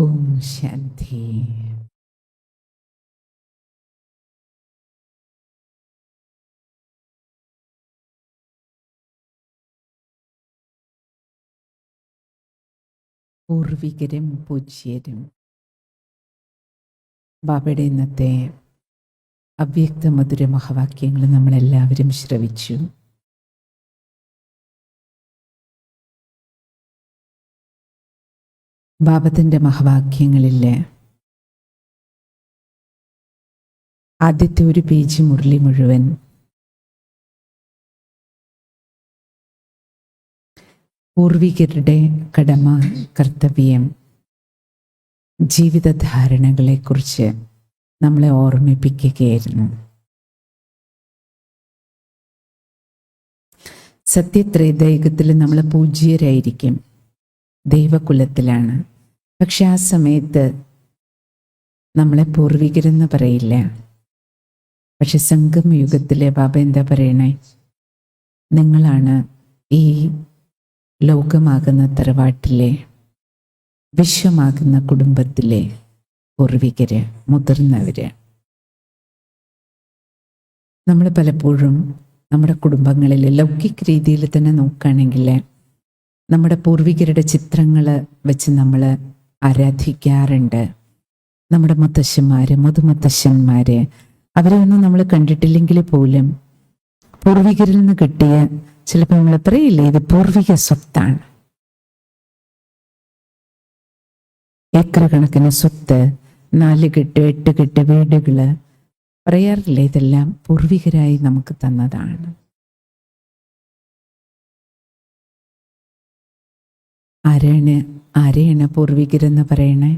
ഓം ശാന്തി. പൂർവികരും പൂജ്യരും. ബാബയുടെ ഇന്നത്തെ അവ്യക്ത മധുര മഹാവാക്യങ്ങൾ നമ്മളെല്ലാവരും ശ്രവിച്ചു. ബാബത്തിൻ്റെ മഹാവാക്യങ്ങളിൽ ആദ്യത്തെ ഒരു പേജ് മുരളി മുഴുവൻ പൂർവികരുടെ കടമ, കർത്തവ്യം, ജീവിതധാരണകളെക്കുറിച്ച് നമ്മളെ ഓർമ്മിപ്പിക്കുകയായിരുന്നു. സത്യത്രേതയുഗത്തിൽ നമ്മൾ പൂജ്യരായിരിക്കും, ദൈവകുലത്തിലാണ്. പക്ഷെ ആ സമയത്ത് നമ്മളെ പൂർവികരെന്ന് പറയില്ല. പക്ഷെ സംഗമയുഗത്തിലെ ബാബ എന്താ പറയണേ? നിങ്ങളാണ് ഈ ലോകമാകുന്ന തറവാട്ടിലെ, വിശ്വമാകുന്ന കുടുംബത്തിലെ പൂർവികര്, മുതിർന്നവര്. നമ്മൾ പലപ്പോഴും നമ്മുടെ കുടുംബങ്ങളിൽ ലൗകിക രീതിയിൽ തന്നെ നോക്കുകയാണെങ്കിൽ നമ്മുടെ പൂർവികരുടെ ചിത്രങ്ങൾ വെച്ച് നമ്മൾ ആരാധിക്കാറുണ്ട്. നമ്മുടെ മുത്തശ്ശന്മാര്, മുതുമുത്തശ്ശന്മാര്, അവരെ ഒന്നും നമ്മൾ കണ്ടിട്ടില്ലെങ്കിൽ പോലും പൂർവികരിൽ നിന്ന് കിട്ടിയ, ചിലപ്പോൾ നമ്മൾ പറയില്ലേ, ഇത് പൂർവിക സ്വത്താണ്. ഏക്കർ കണക്കിന് സ്വത്ത്, 4 കെട്ട് 8 കെട്ട് വീടുകള്, പറയാറില്ലേ, ഇതെല്ലാം പൂർവികരായി നമുക്ക് തന്നതാണ്. ആരെയാണ് പൂർവികരെന്ന് പറയണേ?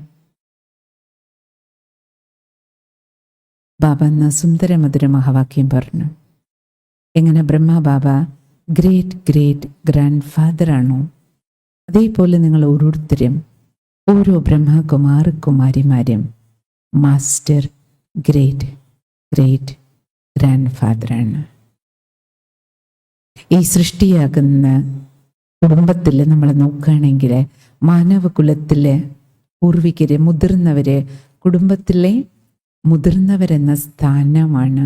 ബാബ എന്ന സുന്ദര മധുര മഹാവാക്യം പറഞ്ഞു. എങ്ങനെ ബ്രഹ്മ ബാബ ഗ്രേറ്റ് ഗ്രേറ്റ് ഗ്രാൻഡ് ഫാദർ ആണോ, അതേപോലെ നിങ്ങൾ ഓരോരുത്തരും ഓരോ ബ്രഹ്മകുമാരകുമാരിമാരും മാസ്റ്റർ ഗ്രേറ്റ് ഗ്രേറ്റ് ഗ്രാൻഡ് ഫാദറാണ്. ഈ സൃഷ്ടിയാകുന്ന കുടുംബത്തിൽ നമ്മൾ നോക്കുകയാണെങ്കിൽ മാനവകുലത്തിലെ പൂർവികര്, മുതിർന്നവര്, കുടുംബത്തിലെ മുതിർന്നവരെന്ന സ്ഥാനമാണ്.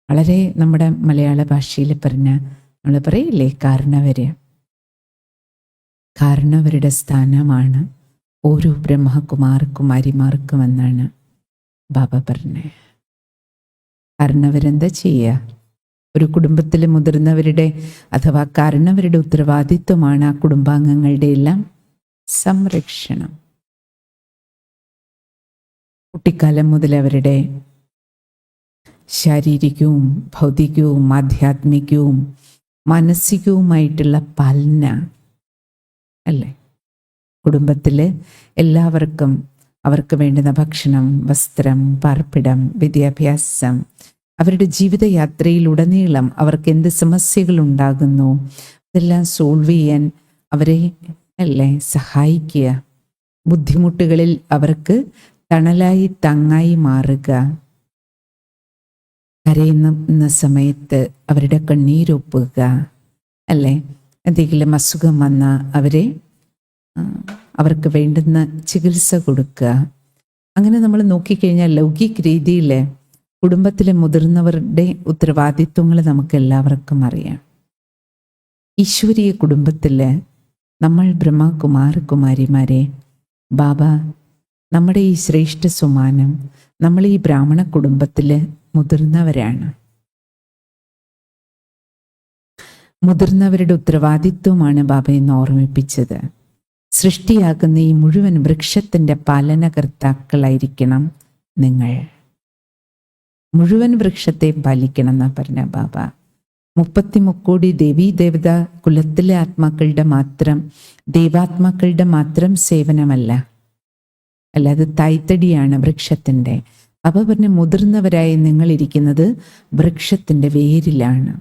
വളരെ നമ്മുടെ മലയാള ഭാഷയിൽ പറഞ്ഞ നമ്മൾ പറയില്ലേ, കാരണവരുടെ സ്ഥാനമാണ് ഓരോ ബ്രഹ്മകുമാരകുമാരിമാർക്കുമെന്നാണ് ബാബ പറഞ്ഞത്. കാരണവരെന്താ ചെയ്യുക? ഒരു കുടുംബത്തിലെ മുതിർന്നവരുടെ അഥവാ കാരണവരുടെ ഉത്തരവാദിത്വമാണ് ആ കുടുംബാംഗങ്ങളുടെ എല്ലാം സംരക്ഷണം. കുട്ടിക്കാലം മുതൽ അവരുടെ ശാരീരികവും ഭൗതികവും ആധ്യാത്മികവും മാനസികവുമായിട്ടുള്ള പാലന അല്ലേ? കുടുംബത്തിൽ എല്ലാവർക്കും അവർക്ക് വേണ്ടുന്ന ഭക്ഷണം, വസ്ത്രം, പാർപ്പിടം, വിദ്യാഭ്യാസം, അവരുടെ ജീവിതയാത്രയിലുടനീളം അവർക്ക് എന്ത് സമസ്യകൾ ഉണ്ടാകുന്നു അതെല്ലാം സോൾവ് ചെയ്യാൻ അവരെ അല്ലേ സഹായിക്കുക. ബുദ്ധിമുട്ടുകളിൽ അവർക്ക് തണലായി താങ്ങായി മാറുക. കരയുന്ന സമയത്ത് അവരുടെ കണ്ണീരൊപ്പുക അല്ലേ? എന്തെങ്കിലും അസുഖം വന്നാൽ അവർക്ക് വേണ്ടുന്ന ചികിത്സ കൊടുക്കുക. അങ്ങനെ നമ്മൾ നോക്കിക്കഴിഞ്ഞാൽ ലൗകിക രീതിയിൽ കുടുംബത്തിലെ മുതിർന്നവരുടെ ഉത്തരവാദിത്വങ്ങൾ നമുക്ക് എല്ലാവർക്കും അറിയാം. ഈശ്വരീയ കുടുംബത്തിൽ നമ്മൾ ബ്രഹ്മകുമാരകുമാരിമാരെ ബാബ നമ്മുടെ ഈ ശ്രേഷ്ഠ സുമാനം, നമ്മൾ ഈ ബ്രാഹ്മണ കുടുംബത്തിൽ മുതിർന്നവരാണ്. മുതിർന്നവരുടെ ഉത്തരവാദിത്വമാണ് ബാബ എന്ന് ഓർമ്മിപ്പിച്ചത്. സൃഷ്ടിയാകുന്ന ഈ മുഴുവൻ വൃക്ഷത്തിൻ്റെ പാലനകർത്താക്കളായിരിക്കണം നിങ്ങൾ. മുഴുവൻ വൃക്ഷത്തെ പാലിക്കണം എന്നാ പറഞ്ഞ ബാബ. 33 കോടി ദേവീ ദേവത കുലത്തിലെ ആത്മാക്കളുടെ മാത്രം, ദൈവാത്മാക്കളുടെ മാത്രം സേവനമല്ല, അല്ലാതെ തായ്തടിയാണ് വൃക്ഷത്തിൻ്റെ. ബാബ പറഞ്ഞ മുതിർന്നവരായി നിങ്ങളിരിക്കുന്നത് വൃക്ഷത്തിൻ്റെ വേരിലാണ്.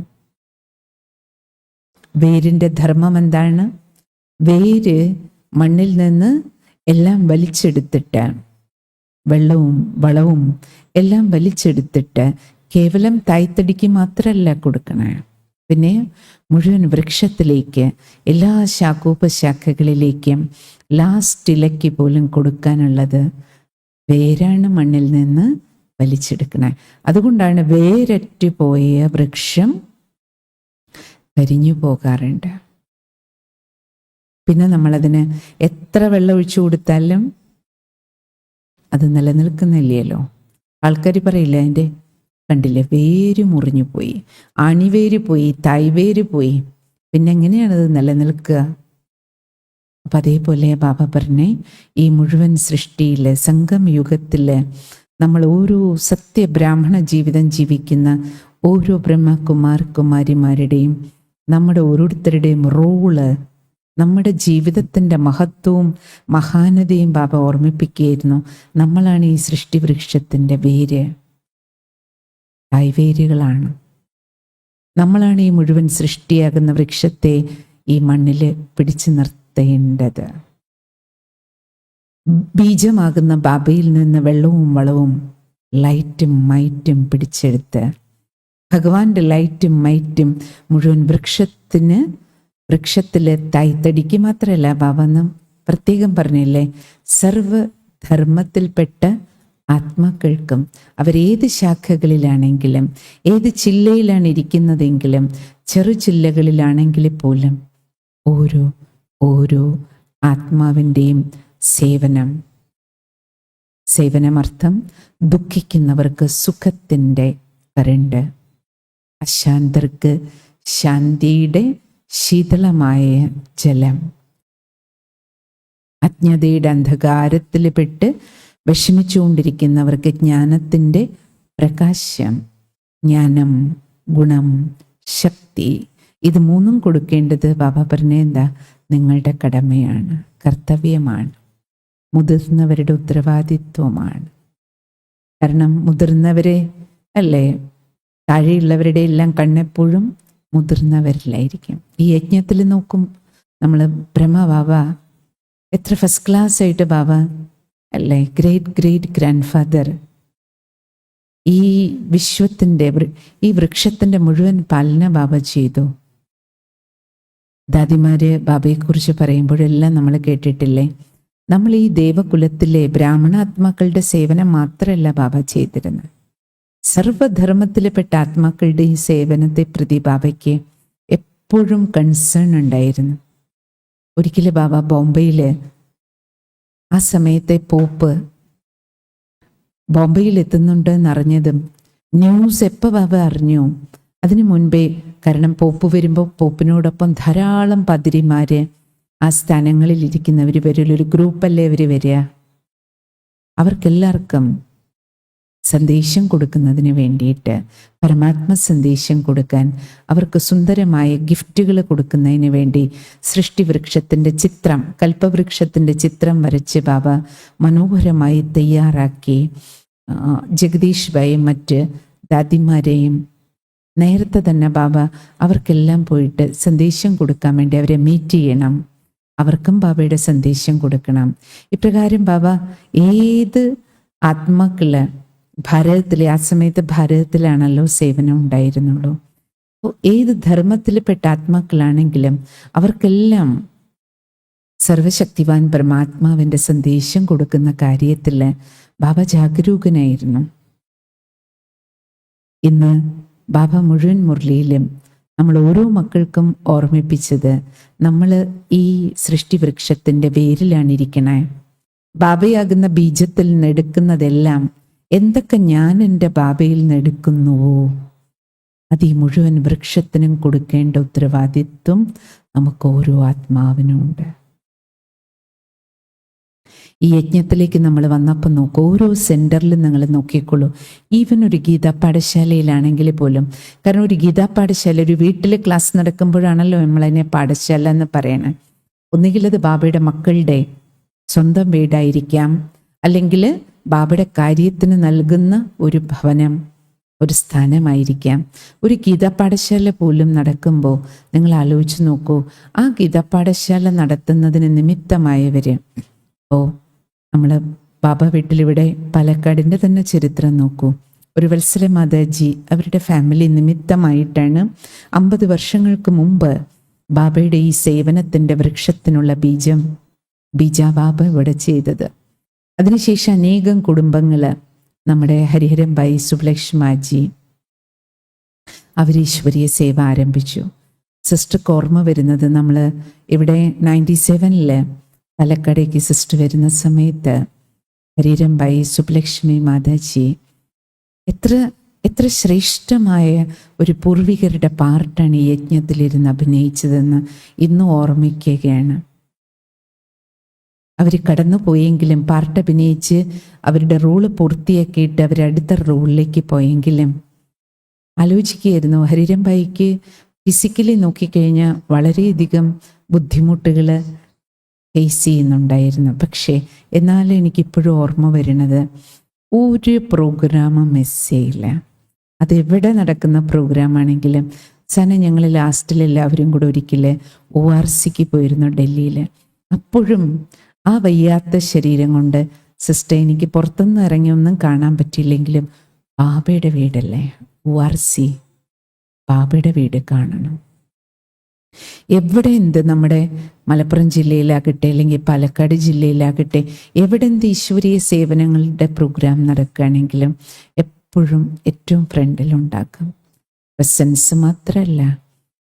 വേരിൻ്റെ ധർമ്മം എന്താണ്? വേര് മണ്ണിൽ നിന്ന് എല്ലാം വലിച്ചെടുത്തിട്ട്, വെള്ളവും വളവും എല്ലാം വലിച്ചെടുത്തിട്ട് കേവലം തായ്തടിക്ക് മാത്രമല്ല കൊടുക്കണേ, പിന്നെ മുഴുവൻ വൃക്ഷത്തിലേക്ക്, എല്ലാ ശാഖോപശാഖകളിലേക്കും ലാസ്റ്റ് ഇലയ്ക്ക് പോലും കൊടുക്കാനുള്ളത് വേരാണ് മണ്ണിൽ നിന്ന് വലിച്ചെടുക്കണേ. അതുകൊണ്ടാണ് വേരറ്റ് പോയ വൃക്ഷം കരിഞ്ഞു പോകാറുണ്ട്. പിന്നെ നമ്മളതിന് എത്ര വെള്ളം ഒഴിച്ചു കൊടുത്താലും അത് നിലനിൽക്കുന്നില്ലല്ലോ. ആൾക്കാർ പറയില്ല, അതിൻ്റെ കണ്ടില്ലേ വേര് മുറിഞ്ഞു പോയി, അണിവേര് പോയി, തൈവേര് പോയി, പിന്നെ എങ്ങനെയാണത് നിലനിൽക്കുക? അപ്പം അതേപോലെ ബാബ പറഞ്ഞേ, ഈ മുഴുവൻ സൃഷ്ടിയിൽ സംഗമയുഗത്തിൽ നമ്മൾ ഓരോ സത്യബ്രാഹ്മണ ജീവിതം ജീവിക്കുന്ന ഓരോ ബ്രഹ്മകുമാരന്മാരുടെയും നമ്മുടെ ഓരോരുത്തരുടെയും റോള്, നമ്മുടെ ജീവിതത്തിൻ്റെ മഹത്വവും മഹാനതയും ബാബ ഓർമ്മിപ്പിക്കുകയായിരുന്നു. നമ്മളാണ് ഈ സൃഷ്ടിവൃക്ഷത്തിൻ്റെ വേര്, കൈവേരുകളാണ്. നമ്മളാണ് ഈ മുഴുവൻ സൃഷ്ടിയാകുന്ന വൃക്ഷത്തെ ഈ മണ്ണിൽ പിടിച്ചു നിർത്തേണ്ടത്. ബീജമാകുന്ന ബാബയിൽ നിന്ന് വെള്ളവും വളവും ലൈറ്റും മൈറ്റും പിടിച്ചെടുത്ത് ഭഗവാന്റെ ലൈറ്റും മൈറ്റും മുഴുവൻ വൃക്ഷത്തിലെ തൈത്തടിക്ക് മാത്രമല്ല ബാബ എന്ന് പ്രത്യേകം പറഞ്ഞില്ലേ, സർവധർമ്മത്തിൽപ്പെട്ട ആത്മാക്കൾക്കും അവരേത് ശാഖകളിലാണെങ്കിലും ഏത് ചില്ലയിലാണ് ഇരിക്കുന്നതെങ്കിലും ചെറു ചില്ലകളിലാണെങ്കിൽ പോലും ഓരോ ആത്മാവിൻ്റെയും സേവനമർത്ഥം ദുഃഖിക്കുന്നവർക്ക് സുഖത്തിൻ്റെ കരണ്ട്, അശാന്തർക്ക് ശാന്തിയുടെ ശീതളമായ ജലം, അജ്ഞതയുടെ അന്ധകാരത്തിൽ പെട്ട് വിഷമിച്ചുകൊണ്ടിരിക്കുന്നവർക്ക് ജ്ഞാനത്തിൻ്റെ പ്രകാശം, ജ്ഞാനം, ഗുണം, ശക്തി, ഇത് മൂന്നും കൊടുക്കേണ്ടത് ബാബ പറഞ്ഞ എന്താ, നിങ്ങളുടെ കടമയാണ്, കർത്തവ്യമാണ്, മുതിർന്നവരുടെ ഉത്തരവാദിത്വമാണ്. കാരണം മുതിർന്നവരെ അല്ലേ, താഴെയുള്ളവരുടെ എല്ലാം കണ്ണെപ്പോഴും മുതിർന്നവരിലായിരിക്കും. ഈ യജ്ഞത്തിൽ നോക്കും നമ്മൾ, ബാബ എത്ര ഫസ്റ്റ് ക്ലാസ് ആയിട്ട് ബാബ അല്ലേ, ഗ്രേറ്റ് ഗ്രാൻഡ് ഫാദർ ഈ വിശ്വത്തിൻ്റെ ഈ വൃക്ഷത്തിൻ്റെ മുഴുവൻ പാലന ബാബ ചെയ്തു. ദാദിമാര് ബാബയെക്കുറിച്ച് പറയുമ്പോഴെല്ലാം നമ്മൾ കേട്ടിട്ടില്ലേ, നമ്മൾ ഈ ദേവകുലത്തിലെ ബ്രാഹ്മണാത്മാക്കളുടെ സേവനം മാത്രമല്ല ബാബ ചെയ്തിരുന്നത്, സർവധർമ്മത്തിൽപ്പെട്ട ആത്മാക്കളുടെ ഈ സേവനത്തെ പ്രതി ബാബയ്ക്ക് എപ്പോഴും കൺസേൺ ഉണ്ടായിരുന്നു. ഒരിക്കലും ബാബ ബോംബെയിൽ, ആ സമയത്തെ പോപ്പ് ബോംബെയിൽ എത്തുന്നുണ്ട് എന്നറിഞ്ഞതും ന്യൂസ് എപ്പോൾ ബാബ അറിഞ്ഞു, അതിനു മുൻപേ, കാരണം പോപ്പ് വരുമ്പോൾ പോപ്പിനോടൊപ്പം ധാരാളം പതിരിമാര് ആ സ്ഥാനങ്ങളിൽ ഇരിക്കുന്നവർ വരില്ലൊരു ഗ്രൂപ്പല്ലേ അവർ വരിക, അവർക്കെല്ലാവർക്കും സന്ദേശം കൊടുക്കുന്നതിന് വേണ്ടിയിട്ട്, പരമാത്മ സന്ദേശം കൊടുക്കാൻ, അവർക്ക് സുന്ദരമായ ഗിഫ്റ്റുകൾ കൊടുക്കുന്നതിന് വേണ്ടി സൃഷ്ടിവൃക്ഷത്തിൻ്റെ ചിത്രം, കൽപ്പവൃക്ഷത്തിൻ്റെ ചിത്രം വരച്ച് ബാബ മനോഹരമായി തയ്യാറാക്കി ജഗദീഷ് ഭായും മറ്റ് ദാദിമാരെയും നേരത്തെ തന്നെ ബാബ അവർക്കെല്ലാം പോയിട്ട് സന്ദേശം കൊടുക്കാൻ വേണ്ടി അവരെ മീറ്റ് ചെയ്യണം, അവർക്കും ബാബയുടെ സന്ദേശം കൊടുക്കണം. ഇപ്രകാരം ബാബ ഏത് ആത്മാക്കള് ഭാരതത്തിലെ, ആ സമയത്ത് ഭാരതത്തിലാണല്ലോ സേവനം ഉണ്ടായിരുന്നുള്ളൂ, അപ്പോൾ ഏത് ധർമ്മത്തിൽപ്പെട്ട ആത്മാക്കളാണെങ്കിലും അവർക്കെല്ലാം സർവശക്തിവാൻ പരമാത്മാവിൻ്റെ സന്ദേശം കൊടുക്കുന്ന കാര്യത്തിൽ ബാബ ജാഗരൂകനായിരുന്നു. ഇന്ന് ബാബ മുഴുവൻ മുരളിയിലും നമ്മൾ ഓരോ മക്കൾക്കും ഓർമ്മിപ്പിച്ചത്, നമ്മൾ ഈ സൃഷ്ടിവൃക്ഷത്തിൻ്റെ വേരിലാണിരിക്കണേ. ബാബയാകുന്ന ബീജത്തിൽ നിന്ന് എടുക്കുന്നതെല്ലാം എന്തൊക്കെ ഞാൻ എൻ്റെ ബാബയിൽ നിന്ന് എടുക്കുന്നുവോ അത് ഈ മുഴുവൻ വൃക്ഷത്തിനും കൊടുക്കേണ്ട ഉത്തരവാദിത്വം നമുക്ക് ഓരോ ആത്മാവിനും ഉണ്ട്. ഈ യജ്ഞത്തിലേക്ക് നമ്മൾ വന്നപ്പോൾ നോക്കൂ, ഓരോ സെൻറ്ററിലും നിങ്ങൾ നോക്കിക്കോളൂ. ഈവൻ ഒരു ഗീതാ പാഠശാലയിലാണെങ്കിൽ പോലും, കാരണം ഒരു ഗീതാ പാഠശാല, ഒരു വീട്ടിൽ ക്ലാസ് നടക്കുമ്പോഴാണല്ലോ നമ്മളതിനെ പാഠശാല എന്ന് പറയണേ. ഒന്നുകിൽ അത് ബാബയുടെ മക്കളുടെ സ്വന്തം വീടായിരിക്കാം, അല്ലെങ്കിൽ ബാബയുടെ കാര്യത്തിന് നൽകുന്ന ഒരു ഭവനം, ഒരു സ്ഥാനമായിരിക്കാം. ഒരു ഗീതാ പാഠശാല പോലും നടക്കുമ്പോൾ നിങ്ങൾ ആലോചിച്ച് നോക്കൂ, ആ ഗീതാ പാഠശാല നടത്തുന്നതിന് നിമിത്തമായവർ, നമ്മൾ ബാബ വീട്ടിലിവിടെ പാലക്കാടിൻ്റെ തന്നെ ചരിത്രം നോക്കൂ. ഒരു വത്സല മാതാജി അവരുടെ ഫാമിലി നിമിത്തമായിട്ടാണ് 50 വർഷങ്ങൾക്ക് മുമ്പ് ബാബയുടെ ഈ സേവനത്തിൻ്റെ വൃക്ഷത്തിനുള്ള ബീജം ബീജാബാബ ഇവിടെ ചെയ്തത്. അതിനുശേഷം അനേകം കുടുംബങ്ങൾ, നമ്മുടെ ഹരിഹരം ഭായി, സുബ്ലക്ഷ്മാജി, അവർ ഈശ്വരീയ സേവ ആരംഭിച്ചു. സിസ്റ്റർക്ക് ഓർമ്മ വരുന്നത്, നമ്മൾ ഇവിടെ 97 പാലക്കാടേക്ക് സിസ്റ്റർ വരുന്ന സമയത്ത് ഹരിഹരം ഭായി, സുബ്ലക്ഷ്മി മാതാജി എത്ര ശ്രേഷ്ഠമായ ഒരു പൂർവികരുടെ പാർട്ടാണ് ഈ യജ്ഞത്തിലിരുന്ന് അഭിനയിച്ചതെന്ന് ഇന്നും ഓർമ്മിക്കുകയാണ്. അവർ കടന്നുപോയെങ്കിലും, പാർട്ട് അഭിനയിച്ച് അവരുടെ റോള് പൂർത്തിയാക്കിയിട്ട് അവരടുത്ത റോളിലേക്ക് പോയെങ്കിലും ആലോചിക്കുകയായിരുന്നു, ഹരിഹരം ഭായിക്ക് ഫിസിക്കലി നോക്കിക്കഴിഞ്ഞാൽ വളരെയധികം ബുദ്ധിമുട്ടുകൾ ഫേസ് ചെയ്യുന്നുണ്ടായിരുന്നു. പക്ഷേ എന്നാലും എനിക്കിപ്പോഴും ഓർമ്മ വരുന്നത്, ഒരു പ്രോഗ്രാമും മിസ് ചെയ്യില്ല. അതെവിടെ നടക്കുന്ന പ്രോഗ്രാമാണെങ്കിലും. ഞങ്ങൾ ലാസ്റ്റിലെല്ലാവരും കൂടെ ഒരിക്കൽ ORCക്ക് പോയിരുന്നു ഡൽഹിയിൽ. അപ്പോഴും ആ വയ്യാത്ത ശരീരം കൊണ്ട്, സിസ്റ്റർ എനിക്ക് പുറത്തുനിന്ന് ഇറങ്ങി ഒന്നും കാണാൻ പറ്റിയില്ലെങ്കിലും ബാബയുടെ വീടല്ലേ ORC, ബാബയുടെ വീട് കാണണം. എവിടെ എന്ത്, നമ്മുടെ മലപ്പുറം ജില്ലയിലാകട്ടെ അല്ലെങ്കിൽ പാലക്കാട് ജില്ലയിലാകട്ടെ, എവിടെ എന്ത് ഈശ്വരീയ സേവനങ്ങളുടെ പ്രോഗ്രാം നടക്കുകയാണെങ്കിലും എപ്പോഴും ഏറ്റവും ഫ്രണ്ടിലുണ്ടാക്കും. പ്രസൻസ് മാത്രമല്ല,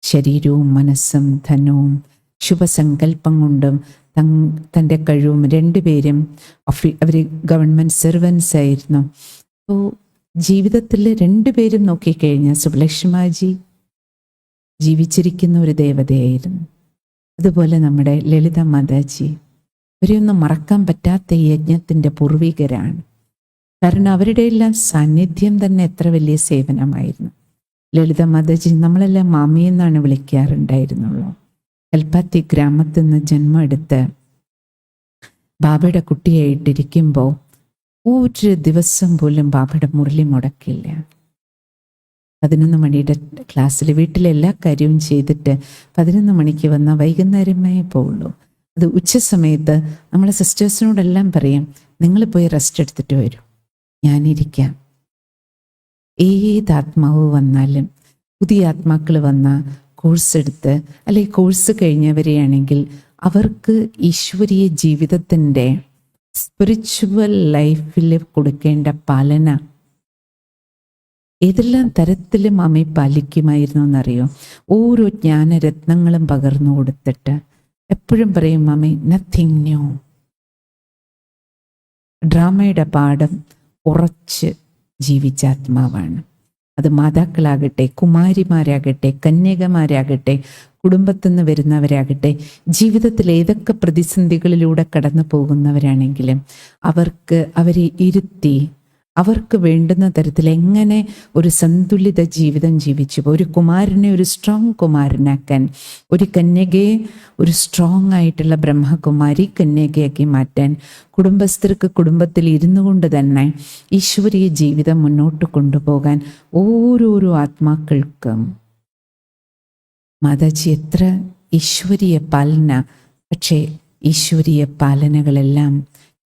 ശരീരവും മനസ്സും ധനവും ശുഭസങ്കല്പം കൊണ്ടും തൻ്റെ കഴിവും. രണ്ടുപേരും അവർ ഗവൺമെൻറ് സെർവൻസ് ആയിരുന്നു. അപ്പോൾ ജീവിതത്തിൽ രണ്ടുപേരും നോക്കിക്കഴിഞ്ഞാൽ സുബ്ലക്ഷ്മാജി ജീവിച്ചിരിക്കുന്ന ഒരു ദേവതയായിരുന്നു. അതുപോലെ നമ്മുടെ ലളിത മാതാജി, അവരെയൊന്നും മറക്കാൻ പറ്റാത്ത ഈ യജ്ഞത്തിൻ്റെ പൂർവികരാണ്. കാരണം അവരുടെ എല്ലാം സാന്നിധ്യം തന്നെ എത്ര വലിയ സേവനമായിരുന്നു. ലളിത മാതാജി നമ്മളെല്ലാം മാമി എന്നാണ് വിളിക്കാറുണ്ടായിരുന്നുള്ളൂ. കൽപ്പാത്തി ഗ്രാമത്തിൽ നിന്ന് ജന്മം എടുത്ത് ബാബയുടെ കുട്ടിയായിട്ടിരിക്കുമ്പോൾ ഒരു ദിവസം പോലും ബാബയുടെ മുരളി മുടക്കില്ല. 11 മണിയുടെ ക്ലാസ്സിൽ വീട്ടിലെല്ലാ കാര്യവും ചെയ്തിട്ട് 11 മണിക്ക് വന്നാൽ വൈകുന്നേരമേ പോവുള്ളൂ. അത് ഉച്ച സമയത്ത് നമ്മളെ സിസ്റ്റേഴ്സിനോടെല്ലാം പറയും, നിങ്ങൾ പോയി റെസ്റ്റ് എടുത്തിട്ട് വരും, ഞാനിരിക്കാം. ഏത് ആത്മാവ് വന്നാലും, പുതിയ ആത്മാക്കൾ വന്നാൽ കോഴ്സ് എടുത്ത് അല്ലെങ്കിൽ കോഴ്സ് കഴിഞ്ഞവരെയാണെങ്കിൽ അവർക്ക് ഈശ്വരീയ ജീവിതത്തിൻ്റെ സ്പിരിച്വൽ ലൈഫിൽ കൊടുക്കേണ്ട പാലന ഏതെല്ലാം തരത്തിലും അമ്മ പാലിക്കുമായിരുന്നു എന്നറിയോ? ഓരോ ജ്ഞാനരത്നങ്ങളും പകർന്നു കൊടുത്തിട്ട് എപ്പോഴും പറയും, മമ്മി നത്തിങ് ന്യൂ. ഡ്രാമയുടെ പാഠം ഉറച്ച് ജീവിച്ച ആത്മാവാണ്. അത് മാതാക്കളാകട്ടെ, കുമാരിമാരാകട്ടെ, കന്യകമാരാകട്ടെ, കുടുംബത്തിൽ നിന്ന് വരുന്നവരാകട്ടെ, ജീവിതത്തിൽ ഏതൊക്കെ പ്രതിസന്ധികളിലൂടെ കടന്നു പോകുന്നവരാണെങ്കിലും അവരെ ഇരുത്തി അവർക്ക് വേണ്ടുന്ന തരത്തിൽ എങ്ങനെ ഒരു സന്തുലിത ജീവിതം ജീവിച്ചു, ഒരു കുമാരനെ ഒരു സ്ട്രോങ് കുമാരനാക്കാൻ, ഒരു കന്യകയെ ഒരു സ്ട്രോങ് ആയിട്ടുള്ള ബ്രഹ്മകുമാരി കന്യകയാക്കി മാറ്റാൻ, കുടുംബസ്ഥർക്ക് കുടുംബത്തിൽ ഇരുന്നു കൊണ്ട് തന്നെ ഈശ്വരീയ ജീവിതം മുന്നോട്ട് കൊണ്ടുപോകാൻ ഓരോരോ ആത്മാക്കൾക്കും മാതാജി എത്ര ഈശ്വരീയ പാലന. പക്ഷേ ഈശ്വരീയ പാലനകളെല്ലാം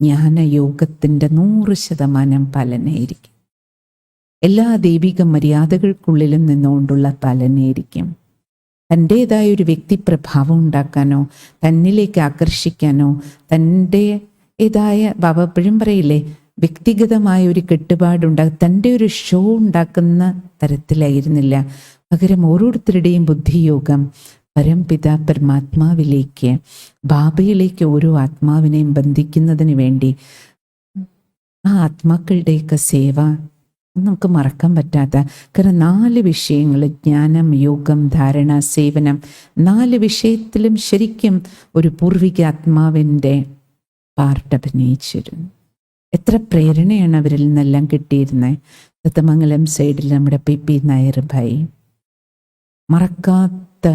ജ്ഞാനയോഗത്തിൻ്റെ 100% പാലനയായിരിക്കും. എല്ലാ ദൈവിക മര്യാദകൾക്കുള്ളിലും നിന്നുകൊണ്ടുള്ള പാലനയായിരിക്കും. തൻ്റേതായ ഒരു വ്യക്തിപ്രഭാവം ഉണ്ടാക്കാനോ തന്നിലേക്ക് ആകർഷിക്കാനോ തൻ്റേതായ ബാബ എപ്പോഴും പറയില്ലേ, വ്യക്തിഗതമായ ഒരു തൻ്റെ ഒരു ഷോ ഉണ്ടാക്കുന്ന തരത്തിലായിരുന്നില്ല. പകരം ഓരോരുത്തരുടെയും ബുദ്ധിയോഗം പരംപിത പരമാത്മാവിലേക്ക്, ബാബയിലേക്ക് ഓരോ ആത്മാവിനെയും ബന്ധിക്കുന്നതിന് വേണ്ടി ആ ആത്മാക്കളുടെയൊക്കെ സേവ നമുക്ക് മറക്കാൻ പറ്റാത്ത. കാരണം 4 വിഷയങ്ങൾ, ജ്ഞാനം, യോഗം, ധാരണ, സേവനം, 4 വിഷയത്തിലും ശരിക്കും ഒരു പൂർവിക ആത്മാവിൻ്റെ പാർട്ട് അഭിനയിച്ചിരുന്നു. എത്ര പ്രേരണയാണ് അവരിൽ നിന്നെല്ലാം കിട്ടിയിരുന്നത്. ദത്തമംഗലം സൈഡിൽ നമ്മുടെ PP നായർ ഭായി, മറക്കാത്ത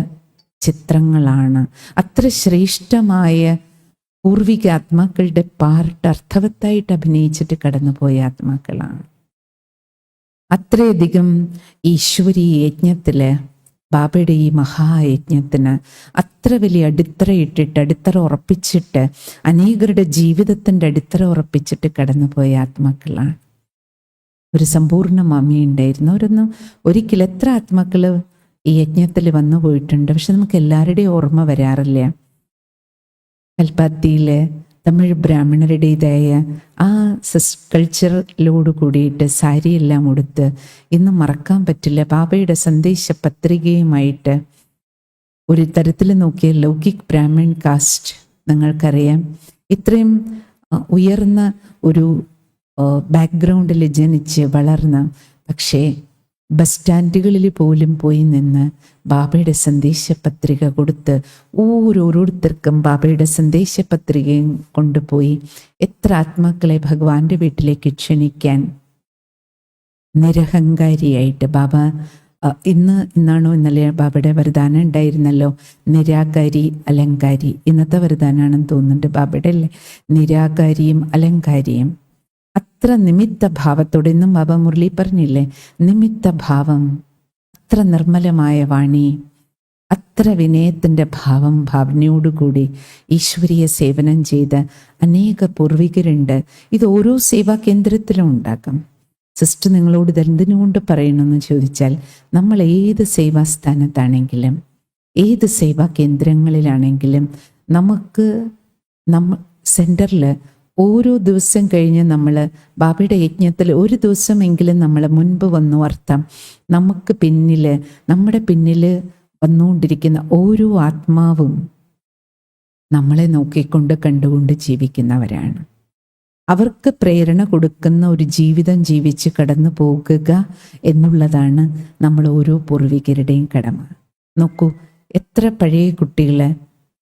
ചിത്രങ്ങളാണ്. അത്ര ശ്രേഷ്ഠമായ പൂർവിക ആത്മാക്കളുടെ പാർട്ട് അർത്ഥവത്തായിട്ട് അഭിനയിച്ചിട്ട് കടന്നുപോയ ആത്മാക്കളാണ്. അത്രയധികം ഈശ്വരീയ യജ്ഞത്തിൽ, ബാബയുടെ ഈ മഹായജ്ഞത്തിന് അത്ര വലിയ അടിത്തറ ഉറപ്പിച്ചിട്ട് അനേകരുടെ ജീവിതത്തിൻ്റെ അടിത്തറ ഉറപ്പിച്ചിട്ട് കടന്നുപോയ ആത്മാക്കളാണ്. ഒരു സമ്പൂർണ്ണ മമ്മിയുണ്ടായിരുന്നു. ഒരിക്കൽ എത്ര ആത്മാക്കൾ ഈ യജ്ഞത്തിൽ വന്നു പോയിട്ടുണ്ട്. പക്ഷെ നമുക്ക് എല്ലാവരുടെയും ഓർമ്മ വരാറില്ല. കൽപ്പാത്തിയിൽ തമിഴ് ബ്രാഹ്മണരുടേതായ ആ കൾച്ചറിലോട് കൂടിയിട്ട് സാരിയെല്ലാം ഉടുത്ത് ഇന്നും മറക്കാൻ പറ്റില്ല ബാബയുടെ സന്ദേശ പത്രികയുമായിട്ട് ഒരു തരത്തിൽ നോക്കിയ ലൗകിക് ബ്രാഹ്മൺ കാസ്റ്റ് നിങ്ങൾക്കറിയാം. ഇത്രയും ഉയർന്ന ഒരു ബാക്ക്ഗ്രൗണ്ടിൽ ജനിച്ച് വളർന്ന് പക്ഷേ ബസ് സ്റ്റാൻഡുകളിൽ പോലും പോയി നിന്ന് ബാബയുടെ സന്ദേശപത്രിക കൊടുത്ത് ഓരോരുത്തർക്കും ബാബയുടെ സന്ദേശപത്രികയും കൊണ്ടുപോയി എത്ര ആത്മാക്കളെ ഭഗവാന്റെ വീട്ടിലേക്ക് ക്ഷണിക്കാൻ നിരഹങ്കാരിയായിട്ട് ബാബ ഇന്നാണോ ഇന്നലെ ബാബയുടെ വരദാനം ഉണ്ടായിരുന്നല്ലോ, നിരാകാരി അലങ്കാരി. ഇന്നത്തെ വരദാനാണെന്ന് തോന്നുന്നുണ്ട് ബാബയുടെ അല്ലേ, നിരാകാരിയും അലങ്കാരിയും. അത്ര നിമിത്ത ഭാവത്തോടെ ഇന്നും ബാബ മുരളി പറഞ്ഞില്ലേ, നിമിത്ത ഭാവം, അത്ര നിർമ്മലമായ വാണി, അത്ര വിനയത്തിൻ്റെ ഭാവനയോടുകൂടി ഈശ്വരീയ സേവനം ചെയ്ത് അനേക പൂർവികരുണ്ട്. ഇത് ഓരോ സേവാ കേന്ദ്രത്തിലും ഉണ്ടാക്കാം. സിസ്റ്റർ നിങ്ങളോട് ഇതെന്തിനുകൊണ്ട് പറയണമെന്ന് ചോദിച്ചാൽ, നമ്മൾ ഏത് സേവാസ്ഥാനത്താണെങ്കിലും ഏത് സേവാ കേന്ദ്രങ്ങളിലാണെങ്കിലും സെൻറ്ററിൽ ഓരോ ദിവസം കഴിഞ്ഞ് നമ്മൾ ബാബയുടെ യജ്ഞത്തിൽ ഒരു ദിവസമെങ്കിലും നമ്മൾ മുൻപ് വന്നു അർത്ഥം നമ്മുടെ പിന്നിൽ വന്നുകൊണ്ടിരിക്കുന്ന ഓരോ ആത്മാവും നമ്മളെ നോക്കിക്കൊണ്ട് കണ്ടുകൊണ്ട് ജീവിക്കുന്നവരാണ്. അവർക്ക് പ്രേരണ കൊടുക്കുന്ന ഒരു ജീവിതം ജീവിച്ച് കടന്നു പോകുക എന്നുള്ളതാണ് നമ്മൾ ഓരോ പൂർവികരുടെയും കടമ. നോക്കൂ, എത്ര പഴയ കുട്ടികൾ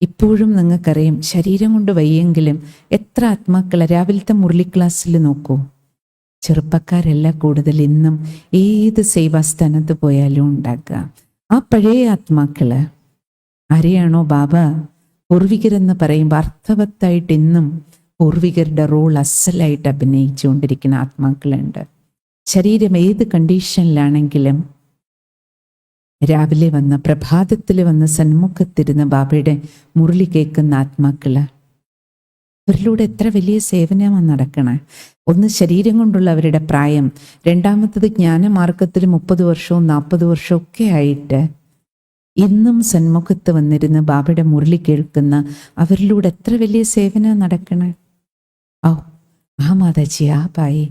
ഇപ്പോഴും നിങ്ങൾക്കറിയാം, ശരീരം കൊണ്ട് വയ്യെങ്കിലും എത്ര ആത്മാക്കൾ രാവിലത്തെ മുരളി ക്ലാസ്സിൽ നോക്കൂ, ചെറുപ്പക്കാരല്ല കൂടുതൽ ഇന്നും ഏത് സേവാസ്ഥാനത്ത് പോയാലും ഉണ്ടാക്കുക. ആ പഴയ ആത്മാക്കൾ ആരെയാണോ ബാബ പൂർവികരെന്ന് പറയുമ്പോൾ അർത്ഥവത്തായിട്ട് ഇന്നും പൂർവികരുടെ റോൾ അസലായിട്ട് അഭിനയിച്ചുകൊണ്ടിരിക്കുന്ന ആത്മാക്കളുണ്ട്. ശരീരം ഏത് കണ്ടീഷനിലാണെങ്കിലും രാവിലെ വന്ന് പ്രഭാതത്തിൽ വന്ന് സന്മുഖത്തിരുന്ന് ബാബയുടെ മുരളി കേൾക്കുന്ന ആത്മാക്കള്, അവരിലൂടെ എത്ര വലിയ സേവനമാണ് നടക്കണേ. ഒന്ന് ശരീരം കൊണ്ടുള്ള അവരുടെ പ്രായം, രണ്ടാമത്തത് ജ്ഞാനമാർഗത്തിൽ 30 വർഷവും 40 വർഷവും ഒക്കെ ആയിട്ട് ഇന്നും സന്മുഖത്ത് വന്നിരുന്ന് ബാബയുടെ മുരളി കേൾക്കുന്ന അവരിലൂടെ എത്ര വലിയ സേവനം നടക്കണേ. ആ മാതാജി, ആ ഭായി,